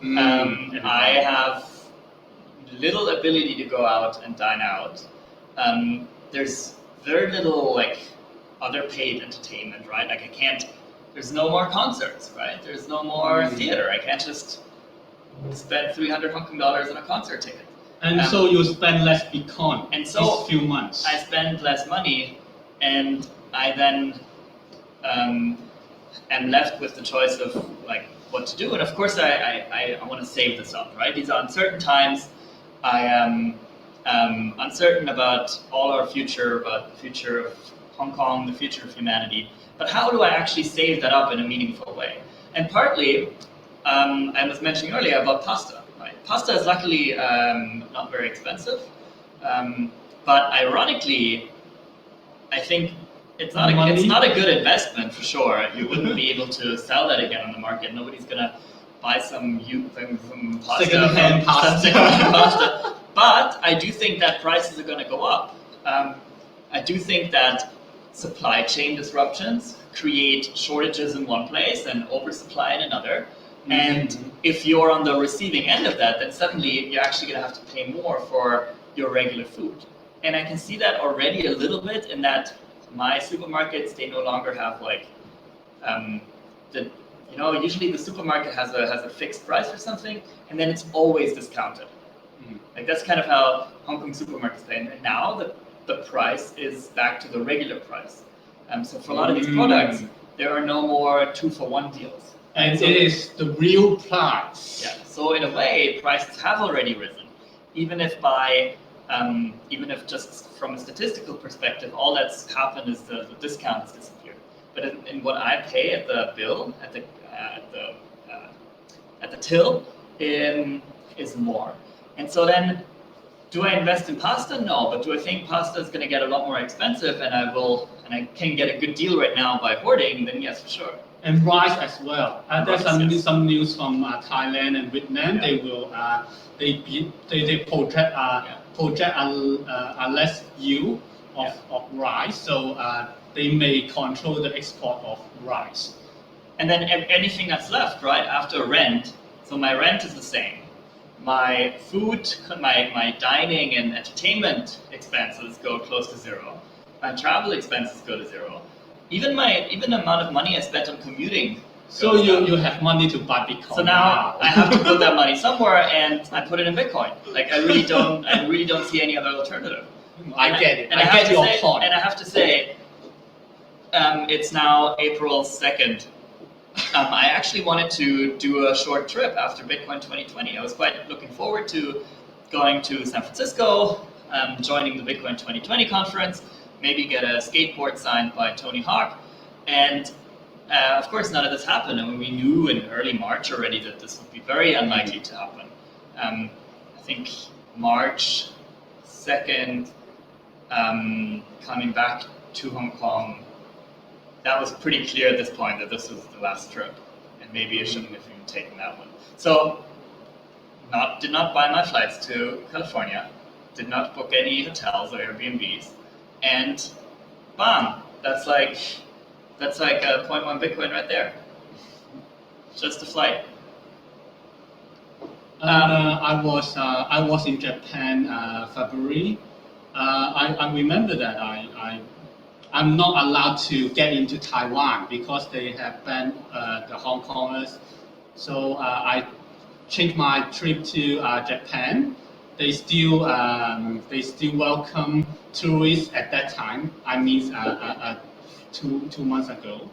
I have little ability to go out and dine out. There's very little like other paid entertainment, right? Like I can't. There's no more concerts, right? There's no more theater. I can't just spend 300 Hong Kong dollars on a concert ticket. And so you spend less Bitcoin And so these few months. I spend less money, and I then am left with the choice of like what to do. And of course, I want to save this up, right? These are uncertain times. I am uncertain about all our future, about the future of Hong Kong, the future of humanity. But how do I actually save that up in a meaningful way? And partly, I was mentioning earlier about pasta. Right? Pasta is luckily not very expensive, but ironically, I think it's not a good investment for sure. You wouldn't be able to sell that again on the market. Nobody's gonna buy some pasta, second-hand pasta. But I do think that prices are going to go up. I do think that supply chain disruptions create shortages in one place and oversupply in another. Mm-hmm. And if you're on the receiving end of that, then suddenly you're actually going to have to pay more for your regular food. And I can see that already a little bit in that my supermarkets, they no longer have like usually the supermarket has a fixed price for something, and then it's always discounted. Mm-hmm. Like that's kind of how Hong Kong supermarkets play. And now the price is back to the regular price. So for a lot of these products, there are no more 2-for-1 deals. And so it is the real price. Yeah. So in a way, prices have already risen, even if just from a statistical perspective, all that's happened is the discounts disappeared. But in what I pay at the bill at the till is more. And so then, do I invest in pasta? No. But do I think pasta is going to get a lot more expensive, and I can get a good deal right now by hoarding? Then yes, for sure. And rice as well. There's some news from Thailand and Vietnam. Yeah. They will they project a less yield of rice, so they may control the export of rice. And then anything that's left, right, after rent, so my rent is the same. My food, my dining and entertainment expenses go close to zero. My travel expenses go to zero. Even the amount of money I spent on commuting. So you have money to buy Bitcoin. So now I have to put that money somewhere, and I put it in Bitcoin. Like I really don't see any other alternative. I get it. I get your point. And I have to say, it's now April 2nd. I actually wanted to do a short trip after Bitcoin 2020. I was quite looking forward to going to San Francisco, joining the Bitcoin 2020 conference, maybe get a skateboard signed by Tony Hawk. And of course, none of this happened. I mean, we knew in early March already that this would be very unlikely to happen. I think March 2nd, coming back to Hong Kong, that was pretty clear at this point that this was the last trip, and maybe I shouldn't have even taken that one. So, did not buy my flights to California, did not book any hotels or Airbnbs, and bam, that's like a 0.1 Bitcoin right there. Just a flight. I was in Japan February. I remember that I'm not allowed to get into Taiwan because they have banned the Hong Kongers. So I changed my trip to Japan. They still welcome tourists at that time. I mean, 2 months ago.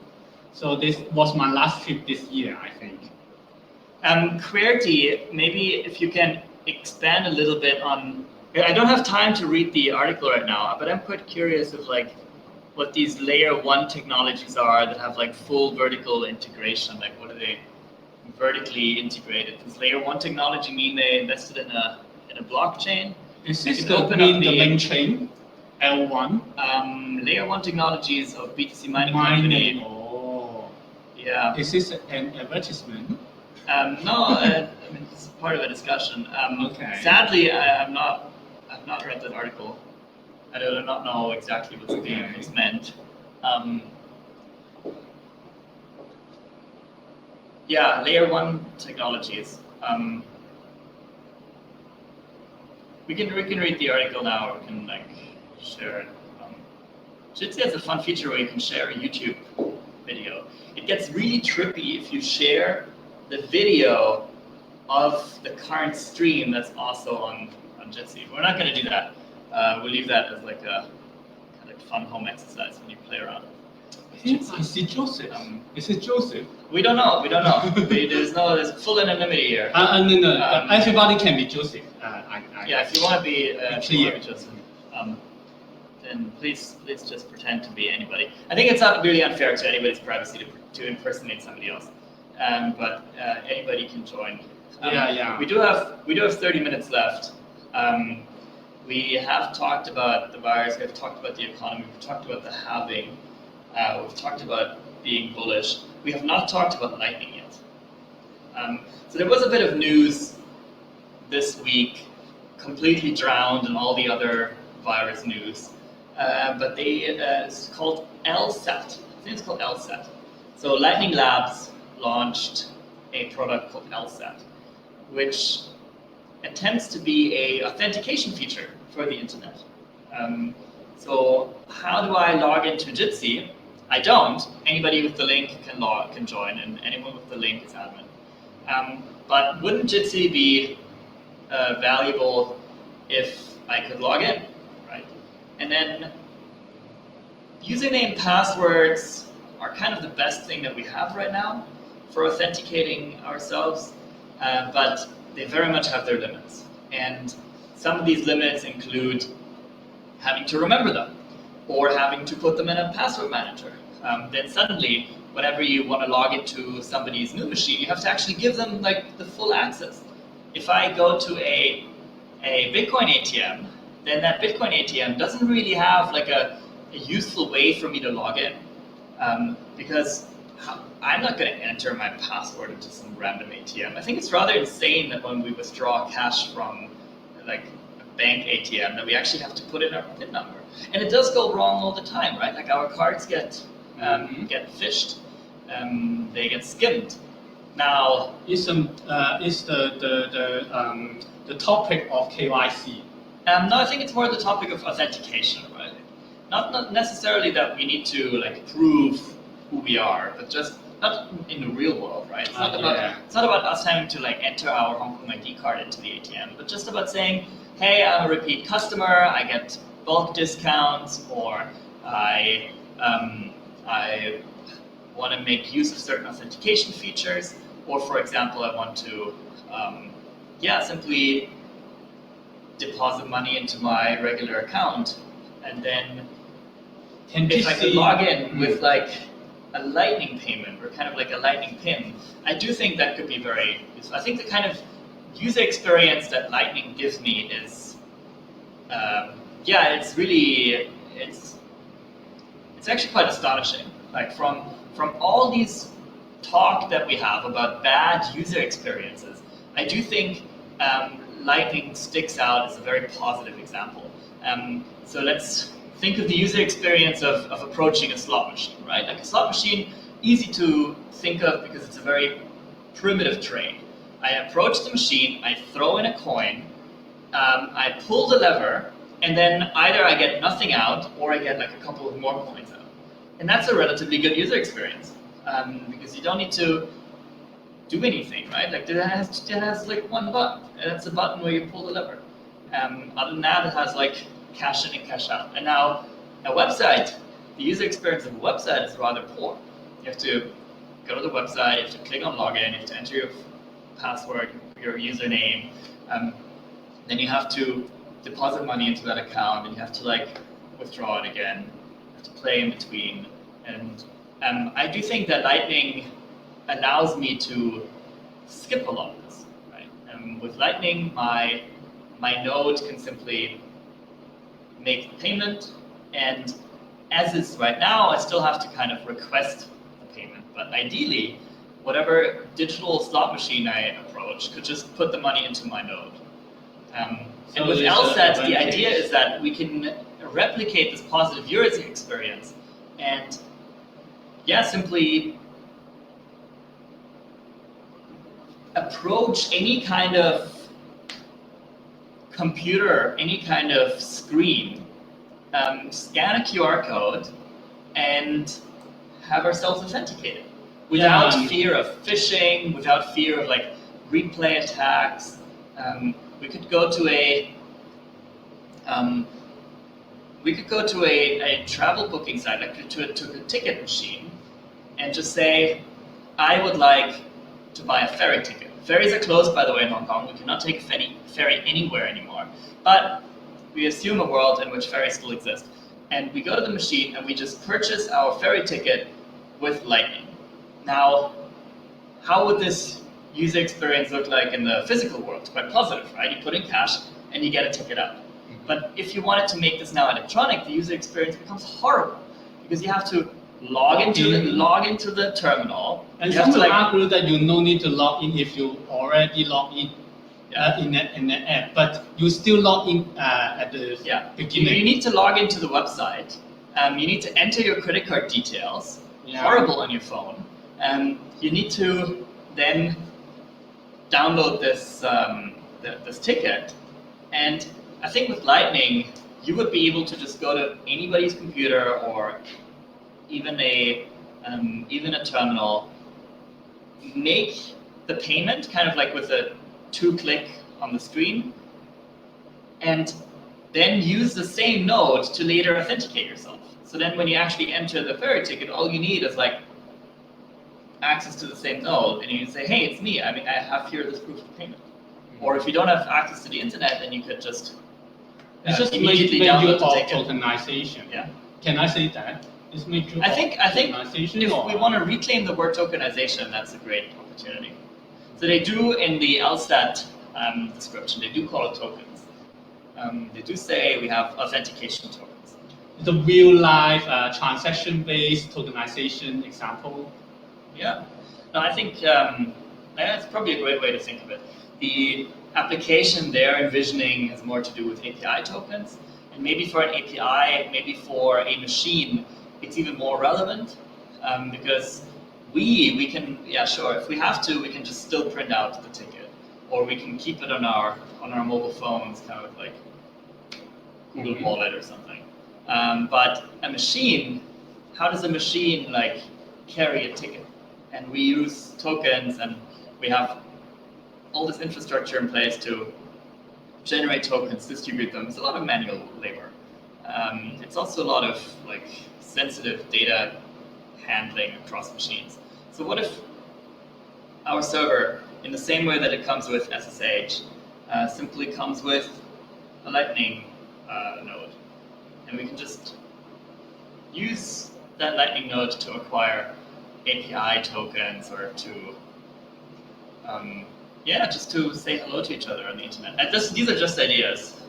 So this was my last trip this year, I think. QWERTY, maybe if you can expand a little bit on. I don't have time to read the article right now, but I'm quite curious of like what these layer 1 technologies are that have like full vertical integration. Like what are they vertically integrated? Does layer 1 technology mean they invested in a blockchain? Is this the link chain? L1? Layer 1 technologies of BTC mining company. Oh. Yeah. Is this an advertisement? No, I mean it's part of a discussion. Okay. Sadly, I've not read that article. I do not know exactly what's meant. Yeah, layer 1 technologies. We can read the article now, or we can like share it. Jitsi has a fun feature where you can share a YouTube video. It gets really trippy if you share the video of the current stream that's also on Jitsi. We're not going to do that. We'll leave that as like a kind of fun home exercise when you play around. I see Joseph. Is it Joseph? We don't know. There's full anonymity here. No. Everybody can be Joseph. Yeah, if you want to be clear. Joseph, then please just pretend to be anybody. I think it's not really unfair to anybody's privacy to impersonate somebody else. But anybody can join. Yeah. We do have 30 minutes left. We have talked about the virus. We've talked about the economy. We've talked about the halving. We've talked about being bullish. We have not talked about Lightning yet. So there was a bit of news this week, completely drowned in all the other virus news. But it's called LSAT. I think it's called LSAT. So Lightning Labs launched a product called LSAT, which attempts to be a authentication feature for the internet. So how do I log into Jitsi? I don't. Anybody with the link can join, and anyone with the link is admin. But wouldn't Jitsi be valuable if I could log in, right? And then username passwords are kind of the best thing that we have right now for authenticating ourselves, but they very much have their limits. And some of these limits include having to remember them, or having to put them in a password manager. Then suddenly, whenever you want to log into somebody's new machine, you have to actually give them like the full access. If I go to a Bitcoin ATM, then that Bitcoin ATM doesn't really have like a useful way for me to log in, because I'm not going to enter my password into some random ATM. I think it's rather insane that when we withdraw cash from like a bank ATM, that we actually have to put in our PIN number. And it does go wrong all the time, right? Like our cards get phished, they get skimmed. Now, It's the topic of KYC. no, I think it's more the topic of authentication, right? Not necessarily that we need to like prove who we are, but just not in the real world, right? It's not about us having to like enter our Hong Kong ID card into the ATM, but just about saying, hey, I'm a repeat customer, I get bulk discounts, or I want to make use of certain authentication features, or for example, I want to simply deposit money into my regular account, and then if I could log in with like a Lightning payment or kind of like a Lightning PIN, I do think that could be very useful. I think the kind of user experience that Lightning gives me is, it's actually quite astonishing. Like from all these talk that we have about bad user experiences, I do think Lightning sticks out as a very positive example. So let's think of the user experience of approaching a slot machine, right? Like a slot machine, easy to think of because it's a very primitive trade. I approach the machine, I throw in a coin, I pull the lever, and then either I get nothing out or I get like a couple of more coins out. And that's a relatively good user experience because you don't need to do anything, right? Like it has like one button, and that's a button where you pull the lever. Other than that, it has like cash in and cash out. And now a website, the user experience of a website is rather poor. You have to go to the website, you have to click on login, you have to enter your password, your username, then you have to deposit money into that account, and you have to like withdraw it again, you have to play in between. And I do think that Lightning allows me to skip a lot of this, right? With Lightning, my node can simply make the payment, and as it's right now, I still have to kind of request the payment. But ideally, whatever digital slot machine I approach could just put the money into my node. And with LSAT, the idea is that we can replicate this positive user experience and simply approach any kind of computer, any kind of screen, scan a QR code, and have ourselves authenticated without fear of phishing, without fear of like replay attacks. We could go to a travel booking site, like to a ticket machine, and just say, I would like to buy a ferry ticket. Ferries are closed, by the way, in Hong Kong. We cannot take a ferry anywhere anymore. But we assume a world in which ferries still exist. And we go to the machine and we just purchase our ferry ticket with Lightning. Now, how would this user experience look like in the physical world? It's quite positive, right? You put in cash and you get a ticket out. But if you wanted to make this now electronic, the user experience becomes horrible because you have to log into the terminal. And you some have to will like, argue that you no need to log in if you already log in in the app, but you still log in at the beginning. You need to log into the website. You need to enter your credit card details. Yeah. Horrible on your phone. You need to then download this this ticket, and I think with Lightning, you would be able to just go to anybody's computer or even a terminal, make the payment kind of like with a 2-click on the screen, and then use the same node to later authenticate yourself. So then when you actually enter the ferry ticket, all you need is like access to the same node, and you say, hey, it's me. I mean, I have here this proof of payment. Or if you don't have access to the internet, then you could just immediately download the ticket. Tokenization. Yeah. Can I say that? It's made I think tokenization. if we want to reclaim the word tokenization, that's a great opportunity. So they do in the LSTAT description, they do call it tokens. They do say we have authentication tokens. It's a real-life transaction-based tokenization example. Yeah. No, I think that's probably a great way to think of it. The application they're envisioning has more to do with API tokens, and maybe for an API, maybe for a machine, it's even more relevant because we can, yeah, sure, if we have to, we can just still print out the ticket, or we can keep it on our mobile phones, kind of like Google Wallet or something. But a machine, how does a machine like carry a ticket? And we use tokens, and we have all this infrastructure in place to generate tokens, distribute them. It's a lot of manual labor. It's also a lot of like sensitive data handling across machines. So what if our server, in the same way that it comes with SSH, simply comes with a Lightning node, and we can just use that Lightning node to acquire API tokens, or to just to say hello to each other on the internet. These are just ideas.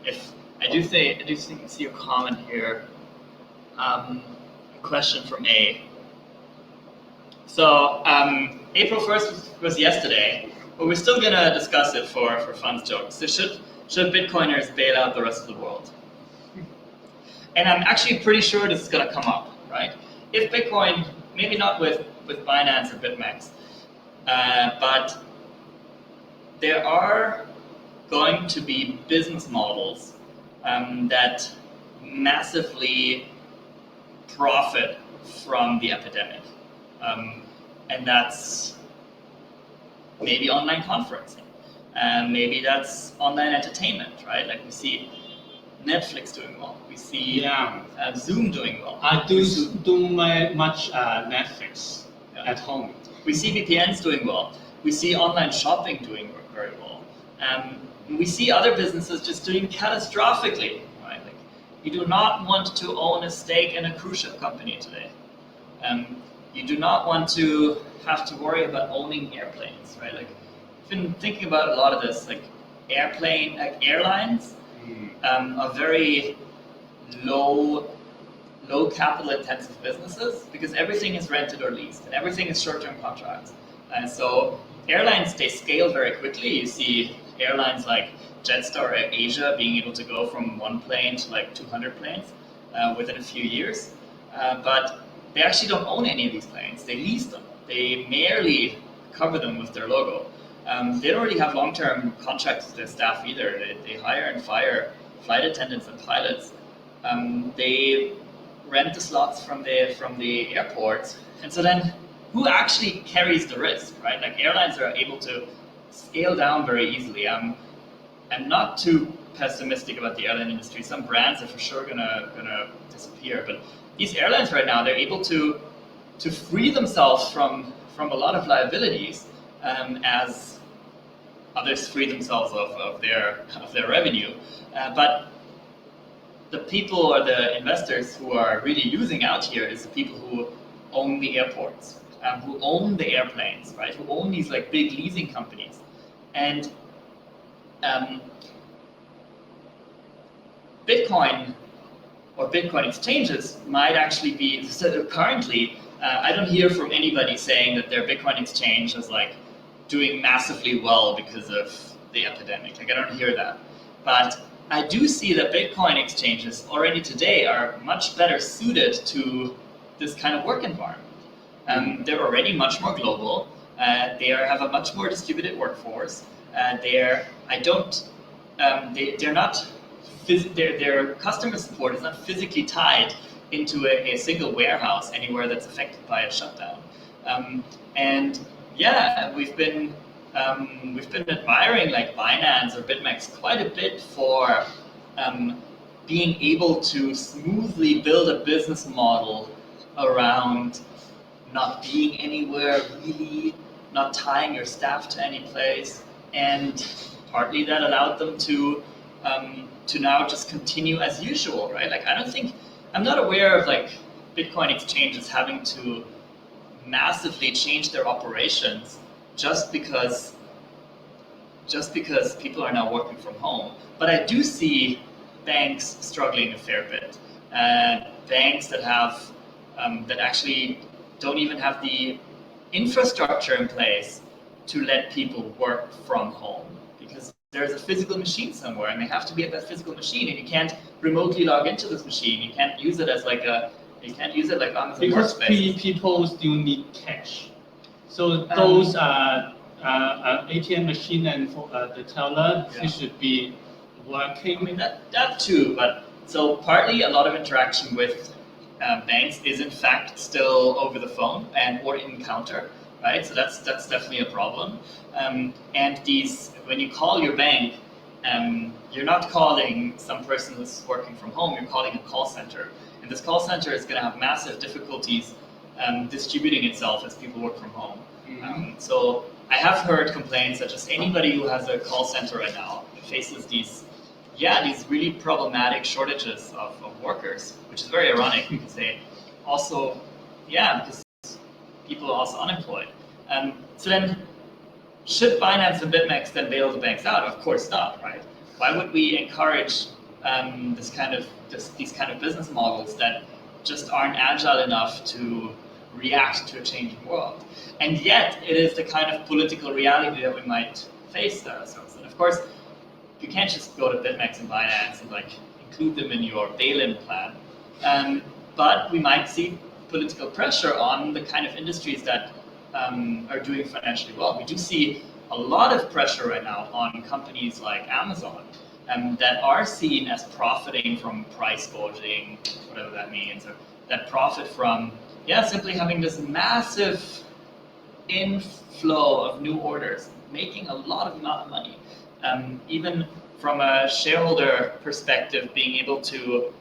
If I do see a comment here, a question from A. So April 1st was yesterday, but we're still gonna discuss it for fun jokes. So should Bitcoiners bail out the rest of the world? And I'm actually pretty sure this is gonna come up, right? If Bitcoin, maybe not with Binance or BitMEX, but there are going to be business models that massively profit from the epidemic. And that's maybe online conferencing. Maybe that's online entertainment, right? Like we see Netflix doing well. We see Zoom doing well. I do much Netflix at home. We see VPNs doing well. We see online shopping doing very well. We see other businesses just doing catastrophically, right? Like, you do not want to own a stake in a cruise ship company today. You do not want to have to worry about owning airplanes, right? Like, I've been thinking about a lot of this, like airlines are very low capital intensive businesses because everything is rented or leased and everything is short-term contracts. And so airlines, they scale very quickly. You see airlines like Jetstar Asia being able to go from 1 plane to like 200 planes within a few years. But they actually don't own any of these planes. They lease them. They merely cover them with their logo. They don't really have long-term contracts with their staff either. They hire and fire flight attendants and pilots. They rent the slots from the airports, and so then who actually carries the risk, right? Like airlines are able to scale down very easily. I'm not too pessimistic about the airline industry. Some brands are for sure gonna disappear, but these airlines right now, they're able to free themselves from a lot of liabilities as others free themselves of their revenue. But the people or the investors who are really losing out here is the people who own the airports, who own the airplanes, right? Who own these like big leasing companies, and Bitcoin or Bitcoin exchanges might actually be, so currently, I don't hear from anybody saying that their Bitcoin exchange is like doing massively well because of the epidemic. Like I don't hear that. But I do see that Bitcoin exchanges already today are much better suited to this kind of work environment. They're already much more global. They have a much more distributed workforce. They're not. Their customer support is not physically tied into a single warehouse anywhere that's affected by a shutdown. And yeah, we've been admiring like Binance or BitMEX quite a bit for being able to smoothly build a business model around not being anywhere really, not tying your staff to any place, and partly that allowed them to now just continue as usual, right? Like I'm not aware of like Bitcoin exchanges having to massively change their operations just because people are now working from home. But I do see banks struggling a fair bit. Banks that have that actually don't even have the infrastructure in place to let people work from home, because there's a physical machine somewhere and they have to be at that physical machine, and you can't remotely log into this machine. You can't use it as like you can't use it like on the because workspace. people still need cash. So those ATM machine and for the teller, Yeah. it should be working. I mean that too, but so partly a lot of interaction with banks is in fact still over the phone and or in counter, right? So that's definitely a problem. And when you call your bank, you're not calling some person who's working from home. You're calling a call center, and this call center is going to have massive difficulties distributing itself as people work from home. So I have heard complaints that just anybody who has a call center right now faces these really problematic shortages of workers, which is very ironic, you could say. Also, because people are also unemployed. So then, should Binance and BitMEX then bail the banks out? Of course not, right? Why would we encourage these kind of business models that just aren't agile enough to react to a changing world? And yet, it is the kind of political reality that we might face ourselves. And of course, you can't just go to BitMEX and Binance and like include them in your bail-in plan. But we might see political pressure on the kind of industries that are doing financially well. We do see a lot of pressure right now on companies like Amazon that are seen as profiting from price gouging, whatever that means, or that profit from simply having this massive inflow of new orders, making a lot of money. Even from a shareholder perspective, being able to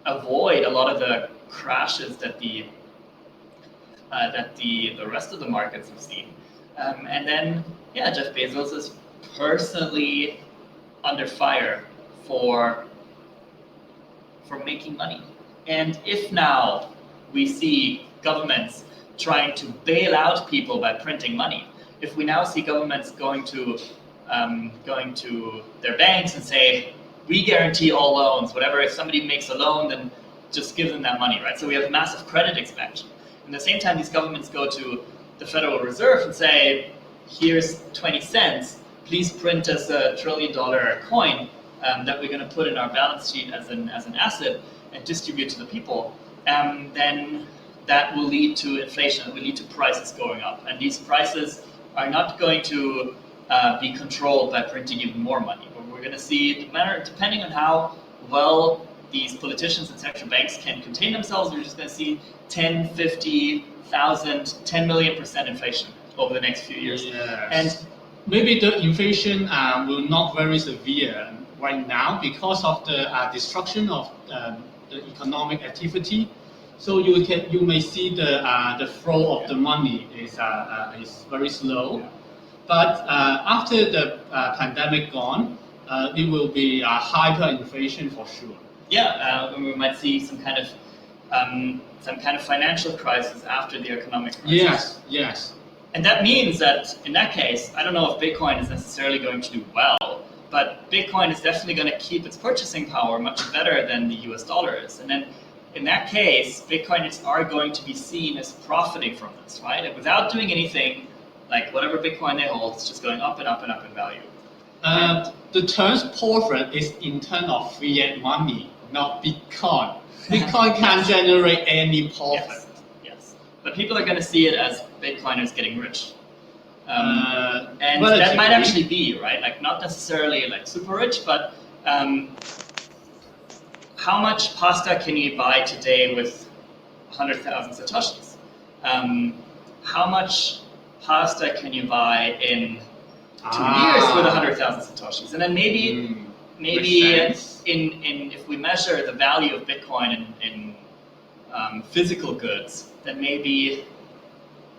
avoid a lot of the crashes that the rest of the markets have seen. And then, Jeff Bezos is personally under fire for making money. And if now we see governments trying to bail out people by printing money, if we now see governments going to their banks and say, we guarantee all loans, whatever, if somebody makes a loan, then just give them that money, right? So we have massive credit expansion. And at the same time, these governments go to the Federal Reserve and say, here's 20 cents, please print us $1 trillion coin that we're going to put in our balance sheet as an asset and distribute to the people. Then that will lead to inflation, it will lead to prices going up. And these prices are not going to be controlled by printing even more money. But we're going to see, depending on how well these politicians and central banks can contain themselves, we're just going to see 10, 50,000, 10 million% inflation over the next few years. Yes. And maybe the inflation will not very severe right now because of the destruction of the economic activity. So you may see the flow of the money is very slow. But after the pandemic gone, it will be hyperinflation for sure. Yeah, we might see some kind of financial crisis after the economic crisis. Yes. And that means that in that case, I don't know if Bitcoin is necessarily going to do well, but Bitcoin is definitely going to keep its purchasing power much better than the US dollar is. And then in that case, Bitcoiners are going to be seen as profiting from this, right? And without doing anything, like whatever Bitcoin they hold, it's just going up and up and up in value. The term profit is in terms of fiat money, not Bitcoin. Bitcoin can't generate any profit. Yes. But people are going to see it as Bitcoiners getting rich. And relatively. that might actually be, right? Like not necessarily like super rich, but how much pasta can you buy today with 100,000 satoshis? How much pasta can you buy in 2 years with 100,000 satoshis? And then maybe if we measure the value of Bitcoin in physical goods, then maybe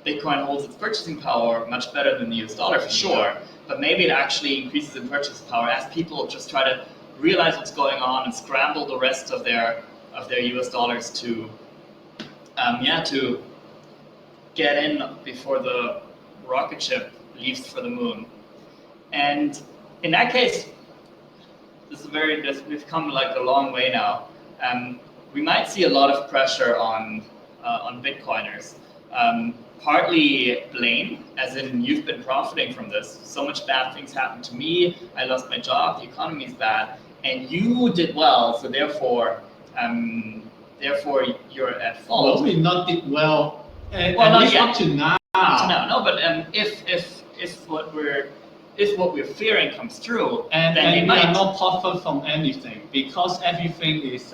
Bitcoin holds its purchasing power much better than the US dollar for sure, but maybe it actually increases in purchasing power as people just try to realize what's going on and scramble the rest of their US dollars to get in before the rocket ship leaves for the moon. And in that case, we've come like a long way now. We might see a lot of pressure on Bitcoiners. Partly blame, as in you've been profiting from this. So much bad things happened to me. I lost my job. The economy is bad, and you did well. So therefore you're at fault. Well, we not did well. Well, not yet. Up to now. No, but if what we're fearing comes true, and they we might are not profit from anything because everything is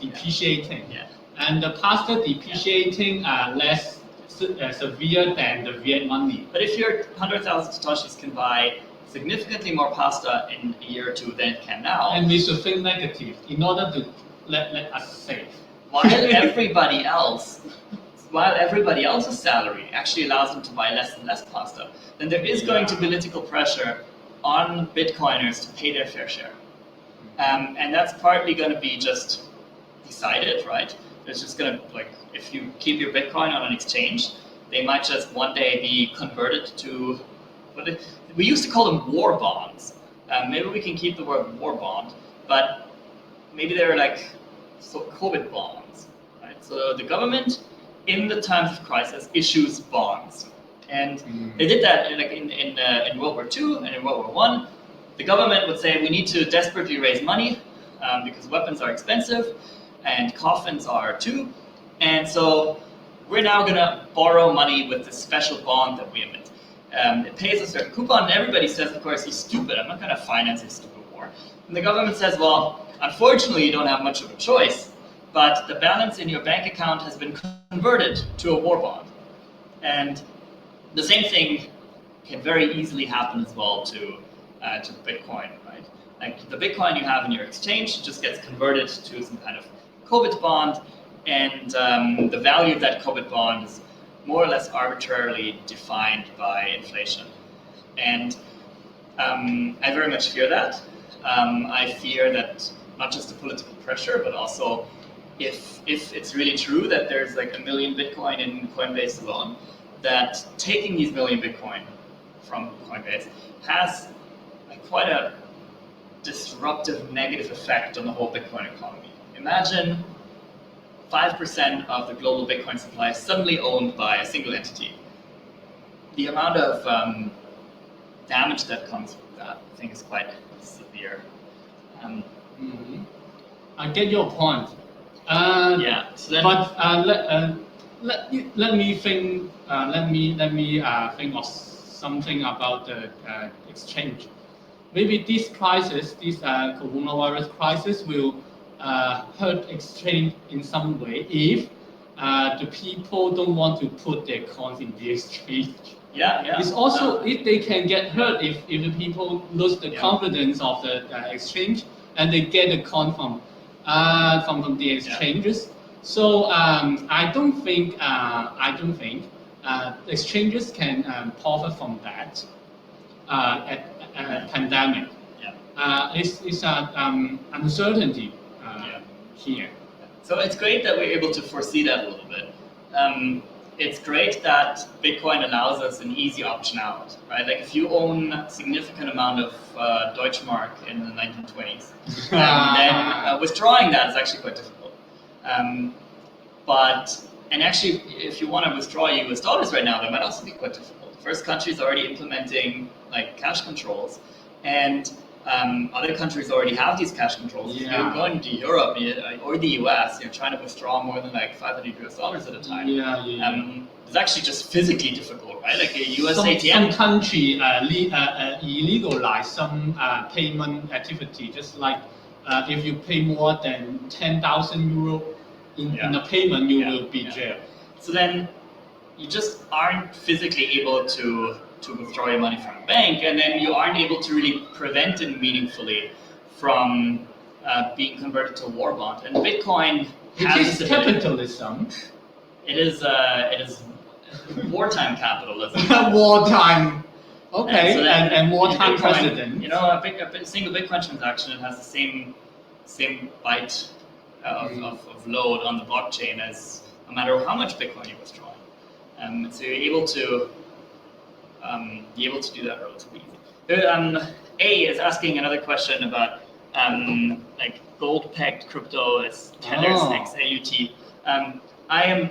depreciating. Yeah. And the pasta depreciating less severe than the fiat money. But if your 100,000 satoshis can buy significantly more pasta in a year or two than it can now, And we should think negative in order to let us save. while everybody else's salary actually allows them to buy less and less pasta, then there is going to be political pressure on Bitcoiners to pay their fair share. And that's partly going to be just decided, right? It's just going to, like, if you keep your Bitcoin on an exchange, they might just one day be converted to, we used to call them war bonds. Maybe we can keep the word war bond, but maybe they're like COVID bonds, right? So the government, in the times of crisis, issues bonds. And they did that in World War II and in World War I. The government would say, we need to desperately raise money because weapons are expensive and coffins are too. And so we're now going to borrow money with this special bond that we emit. It pays a certain coupon, and everybody says, of course, you're stupid. I'm not going to finance a stupid war. And the government says, well, unfortunately, you don't have much of a choice, but the balance in your bank account has been converted to a war bond. And the same thing can very easily happen as well to Bitcoin, right? Like the Bitcoin you have in your exchange just gets converted to some kind of COVID bond, and the value of that COVID bond is more or less arbitrarily defined by inflation. And I very much fear that. I fear that not just the political pressure, but also if it's really true that there's like 1 million Bitcoin in Coinbase alone, that taking these 1 million Bitcoin from Coinbase has quite a disruptive negative effect on the whole Bitcoin economy. Imagine 5% of the global Bitcoin supply is suddenly owned by a single entity. The amount of damage that comes with that, I think, is quite severe. I get your point. Yeah. So then, but let me think. Let me think of something about the exchange. Maybe this crisis, this coronavirus crisis, will hurt exchange in some way if the people don't want to put their coins in the exchange. Yeah. It's also if they can get hurt if the people lose the confidence of the exchange and they get the coin from the exchanges. So I don't think exchanges can profit from that at pandemic. It's uncertainty here. So it's great that we're able to foresee that a little bit. It's great that Bitcoin allows us an easy option out, right? Like if you own a significant amount of Deutschmark in the 1920s, then withdrawing that is actually quite difficult. And actually, if you want to withdraw US dollars right now, that might also be quite difficult. First countries already implementing like cash controls, and other countries already have these cash controls. If you're going to Europe or the US, you're trying to withdraw more than like $500 US at a time. It's actually just physically difficult, right? Like a US ATM. Some country illegalize some payment activity, just like if you pay more than 10,000 euro in a payment, you will be jailed. So then you just aren't physically able to withdraw your money from a bank, and then you aren't able to really prevent it meaningfully from being converted to a war bond. And Bitcoin has this capitalism. It is wartime capitalism. Wartime. Okay, and, so and wartime Bitcoin, president. You know, a single Bitcoin transaction, it has the same byte of load on the blockchain as no matter how much Bitcoin you're withdrawing. So you're able to do that relatively easy. A is asking another question about like gold-pegged crypto as tethers XAUT. I am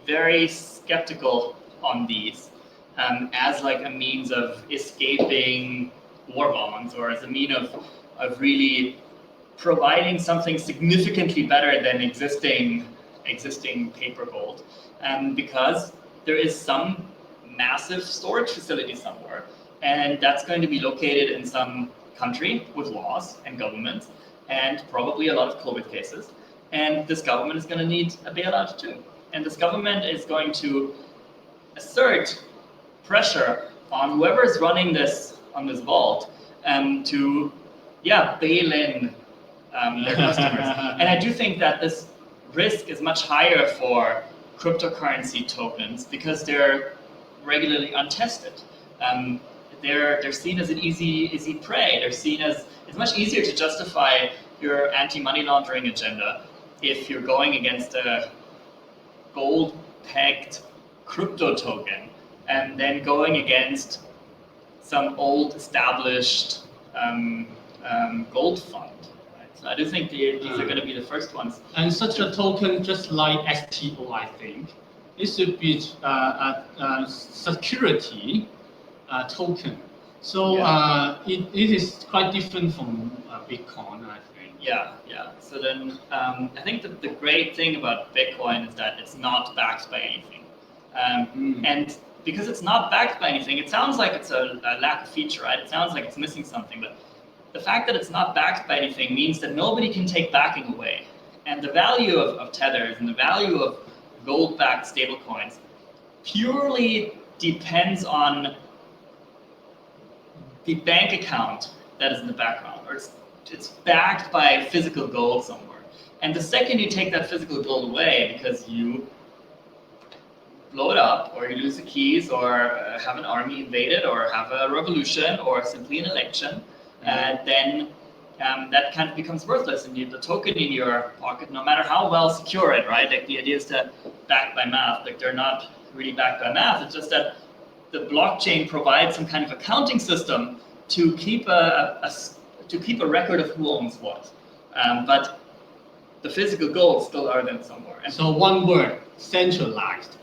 very skeptical on these as like a means of escaping war bonds, or as a mean of really providing something significantly better than existing paper gold, because there is some massive storage facility somewhere, and that's going to be located in some country with laws and governments and probably a lot of COVID cases, and this government is going to need a bailout too, and this government is going to assert pressure on whoever is running this on this vault to bail in their customers. And I do think that this risk is much higher for cryptocurrency tokens because they're regularly untested. They're seen as an easy prey. They're seen as it's much easier to justify your anti-money laundering agenda if you're going against a gold-pegged crypto token and then going against some old established gold fund. I do think these are going to be the first ones. And such a token, just like STO, I think, it should be a security token. So it is quite different from Bitcoin, I think. Yeah. So then I think the great thing about Bitcoin is that it's not backed by anything. And because it's not backed by anything, it sounds like it's a lack of feature, right? It sounds like it's missing something, but the fact that it's not backed by anything means that nobody can take backing away. And the value of tethers and the value of gold-backed stablecoins purely depends on the bank account that is in the background, or it's backed by physical gold somewhere. And the second you take that physical gold away because you blow it up, or you lose the keys, or have an army invaded, or have a revolution, or simply an election, then that kind of becomes worthless, and the token in your pocket, no matter how well secure it, right? Like the idea is to back by math. Like they're not really backed by math. It's just that the blockchain provides some kind of accounting system to keep a record of who owns what. But the physical gold still are there somewhere. And so one word, centralized.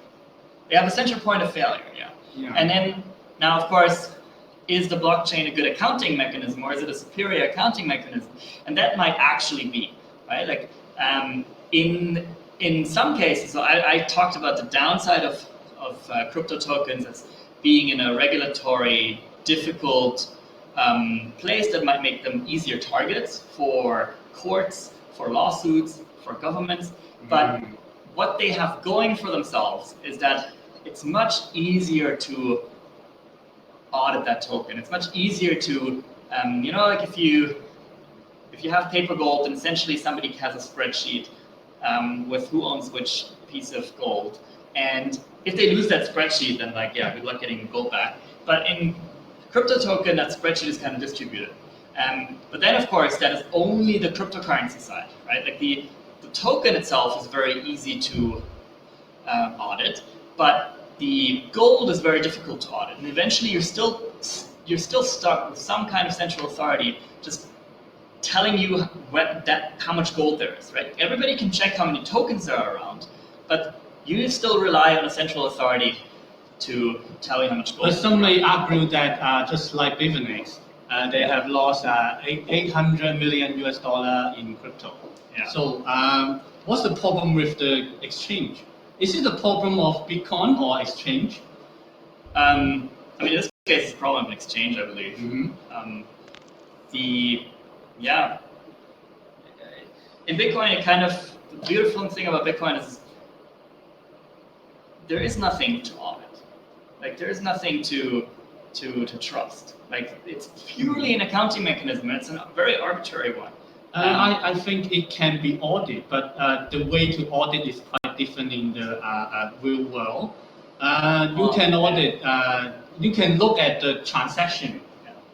They have a central point of failure, yeah. And then now, of course, is the blockchain a good accounting mechanism, or is it a superior accounting mechanism? And that might actually be, right? Like in some cases, so I talked about the downside of crypto tokens as being in a regulatory difficult place that might make them easier targets for courts, for lawsuits, for governments. But what they have going for themselves is that it's much easier to audit that token. It's much easier to, like if you have paper gold, then essentially somebody has a spreadsheet with who owns which piece of gold. And if they lose that spreadsheet, then like, yeah, good luck getting gold back. But in crypto token, that spreadsheet is kind of distributed. But then, of course, that is only the cryptocurrency side, right? Like the token itself is very easy to audit, but the gold is very difficult to audit. And eventually, you're still stuck with some kind of central authority just telling you how much gold there is, right? Everybody can check how many tokens there are around, but you still rely on a central authority to tell you how much gold. But some may argue that just like Bitfinex, they have lost $800 million in crypto. Yeah. So what's the problem with the exchange? Is it the problem of Bitcoin or exchange? In this case, it's a problem of exchange, I believe. In Bitcoin, the beautiful thing about Bitcoin is there is nothing to audit. Like there is nothing to trust. Like it's purely an accounting mechanism, and it's a very arbitrary one. I think it can be audited, but the way to audit is quite different in the real world. You can audit. You can look at the transaction.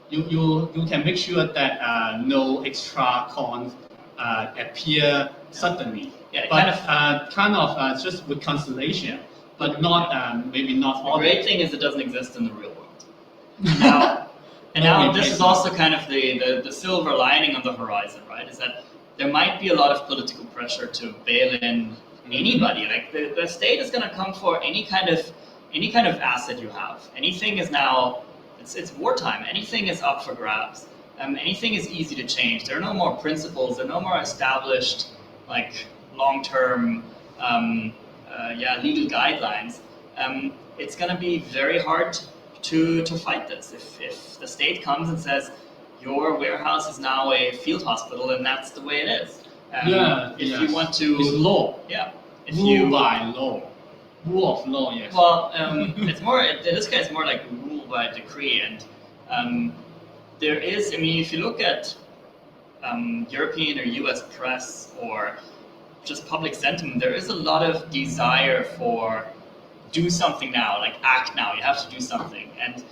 You can make sure that no extra cons appear suddenly. Yeah, but kind of just reconciliation, but not maybe not the audit. great thing is it doesn't exist in the real world. Now this is also kind of the silver lining on the horizon, right? Is that there might be a lot of political pressure to bail in anybody. Like the state is going to come for any kind of asset you have. Anything is now it's wartime. Anything is up for grabs. Anything is easy to change. There are no more principles. There are no more established like long-term legal guidelines. It's going to be very hard to fight this. If the state comes and says your warehouse is now a field hospital and that's the way it is. If you want to, it's law. Yeah. Rule by law. Rule of law. Yes. Well, it's more in this case more like rule by decree, and there is. I mean, if you look at European or U.S. press or just public sentiment, there is a lot of desire for do something now, like act now. You have to do something, and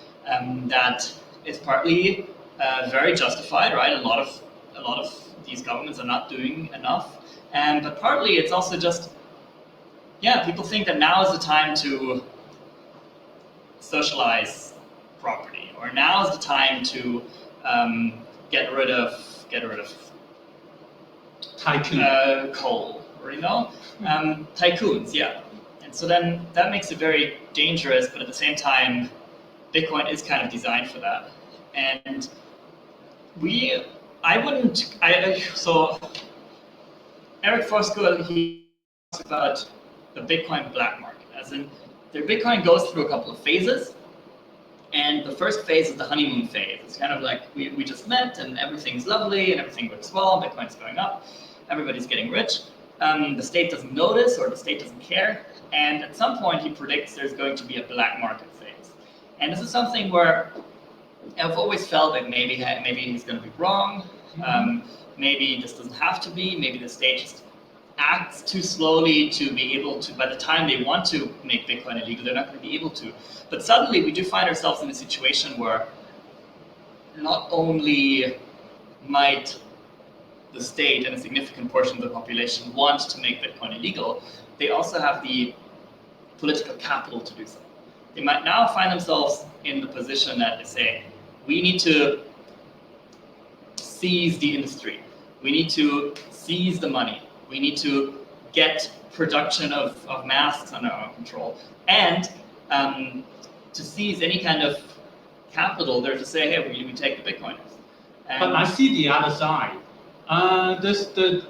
that is partly very justified, right? A lot of these governments are not doing enough, but partly it's also just people think that now is the time to socialize property, or now is the time to get rid of tycoon coal, or tycoons, yeah. And so then that makes it very dangerous, but at the same time, Bitcoin is kind of designed for that. And so Eric Fosco, he talks about the Bitcoin black market, as in the Bitcoin goes through a couple of phases. And the first phase is the honeymoon phase. It's kind of like we just met and everything's lovely and everything works well, Bitcoin's going up, everybody's getting rich. The state doesn't notice or the state doesn't care. And at some point he predicts there's going to be a black market phase. And this is something where I've always felt that maybe he's going to be wrong. Maybe this doesn't have to be. Maybe the state just acts too slowly to be able to, by the time they want to make Bitcoin illegal, they're not going to be able to. But suddenly we do find ourselves in a situation where not only might the state and a significant portion of the population want to make Bitcoin illegal, they also have the political capital to do so. They might now find themselves in the position that they say, we need to seize the industry. We need to seize the money. We need to get production of masks under our control. And to seize any kind of capital, they're to say, hey, we take the Bitcoiners. But I see the other side. The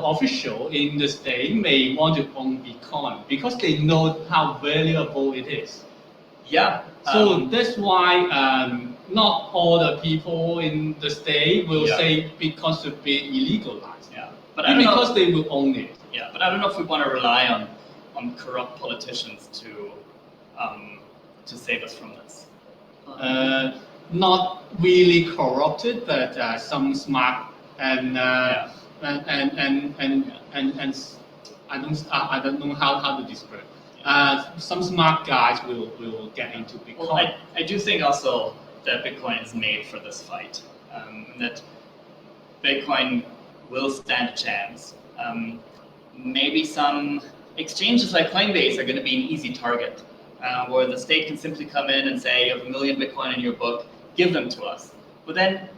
official in the state may want to own Bitcoin because they know how valuable it is. Yeah. So that's why not all the people in the state will Yeah. say because should be illegalized. Yeah. But I don't because know. they will own it. Yeah. But I don't know if we want to rely on corrupt politicians to save us from this. Not really corrupted, but some smart and Yeah. and I don't know how to describe. Some smart guys will get into Bitcoin. Well, I do think also that Bitcoin is made for this fight. That Bitcoin will stand a chance. Maybe some exchanges like Coinbase are going to be an easy target, where the state can simply come in and say, you have 1 million Bitcoin in your book, give them to us. But then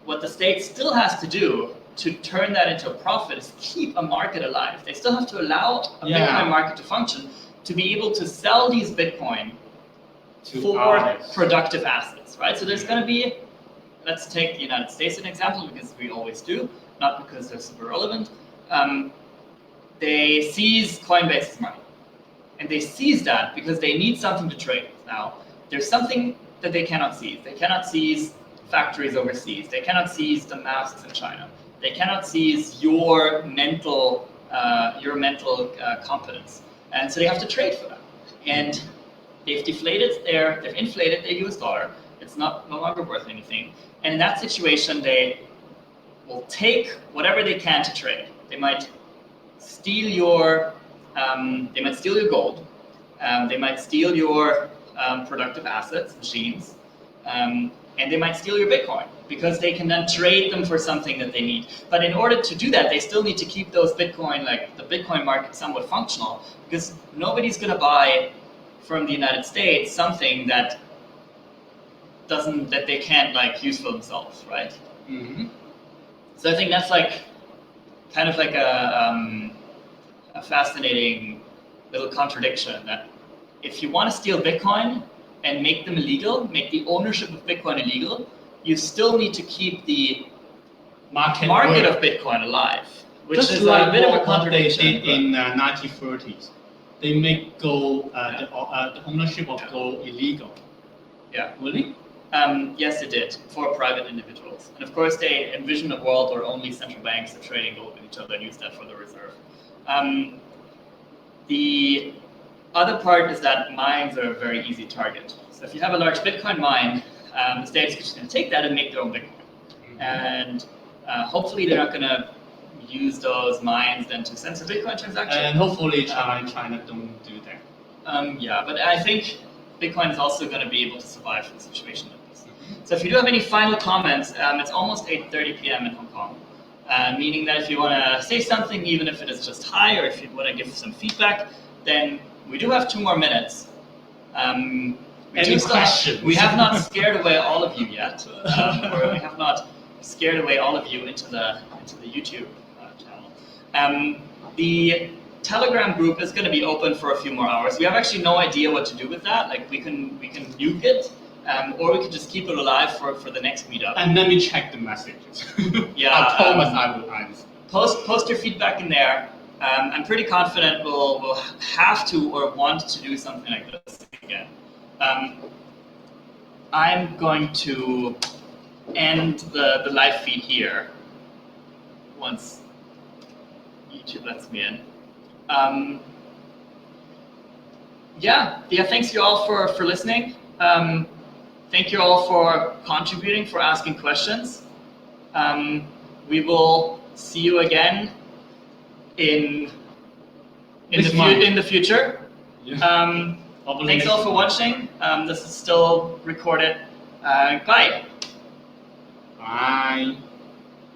what the state still has to do to turn that into a profit is keep a market alive. They still have to allow a Bitcoin market to function to be able to sell these Bitcoin for productive assets, right? So there's going to be, let's take the United States as an example, because we always do, not because they're super relevant. They seize Coinbase's money. And they seize that because they need something to trade with. Now, there's something that they cannot seize. They cannot seize factories overseas. They cannot seize the masks in China. They cannot seize your mental competence. And so they have to trade for that. And they've inflated their US dollar. It's no longer worth anything. And in that situation, they will take whatever they can to trade. They might steal your gold. They might steal your productive assets, machines, and they might steal your Bitcoin because they can then trade them for something that they need. But in order to do that, they still need to keep those Bitcoin, like the Bitcoin market, somewhat functional, because nobody's going to buy from the United States something that they can't like use for themselves, right? Mm-hmm. So I think that's like kind of like a fascinating little contradiction, that if you want to steal Bitcoin and make them illegal, make the ownership of Bitcoin illegal, you still need to keep the market of Bitcoin alive, which just is like a bit of a what contradiction. they did in 1930s. They make gold, the ownership of gold illegal. Yeah. Really? Yes, it did, for private individuals. And of course, they envisioned a world where only central banks are trading gold with each other and use that for the reserve. The other part is that mines are a very easy target. So if you have a large Bitcoin mine, the state is just going to take that and make their own Bitcoin. Mm-hmm. And hopefully they're not going to use those mines then to censor Bitcoin transactions. And hopefully China don't do that. Yeah, but I think Bitcoin is also going to be able to survive in a situation like this. Mm-hmm. So if you do have any final comments, it's almost 8:30 p.m. in Hong Kong. Meaning that if you want to say something, even if it is just hi, or if you want to give some feedback, then we do have 2 more minutes. Any questions? We have not scared away all of you yet, or we have not scared away all of you into the YouTube channel. The Telegram group is going to be open for a few more hours. We have actually no idea what to do with that. Like we can nuke it. Or we could just keep it alive for the next meetup. And let me check the messages. Yeah, I promise I will answer. Post your feedback in there. I'm pretty confident we'll have to or want to do something like this again. I'm going to end the live feed here once YouTube lets me in. Yeah. Thanks you all for listening. Thank you all for contributing, for asking questions. We will see you again in the future. Yeah. Thanks all for watching. This is still recorded. Bye. Bye.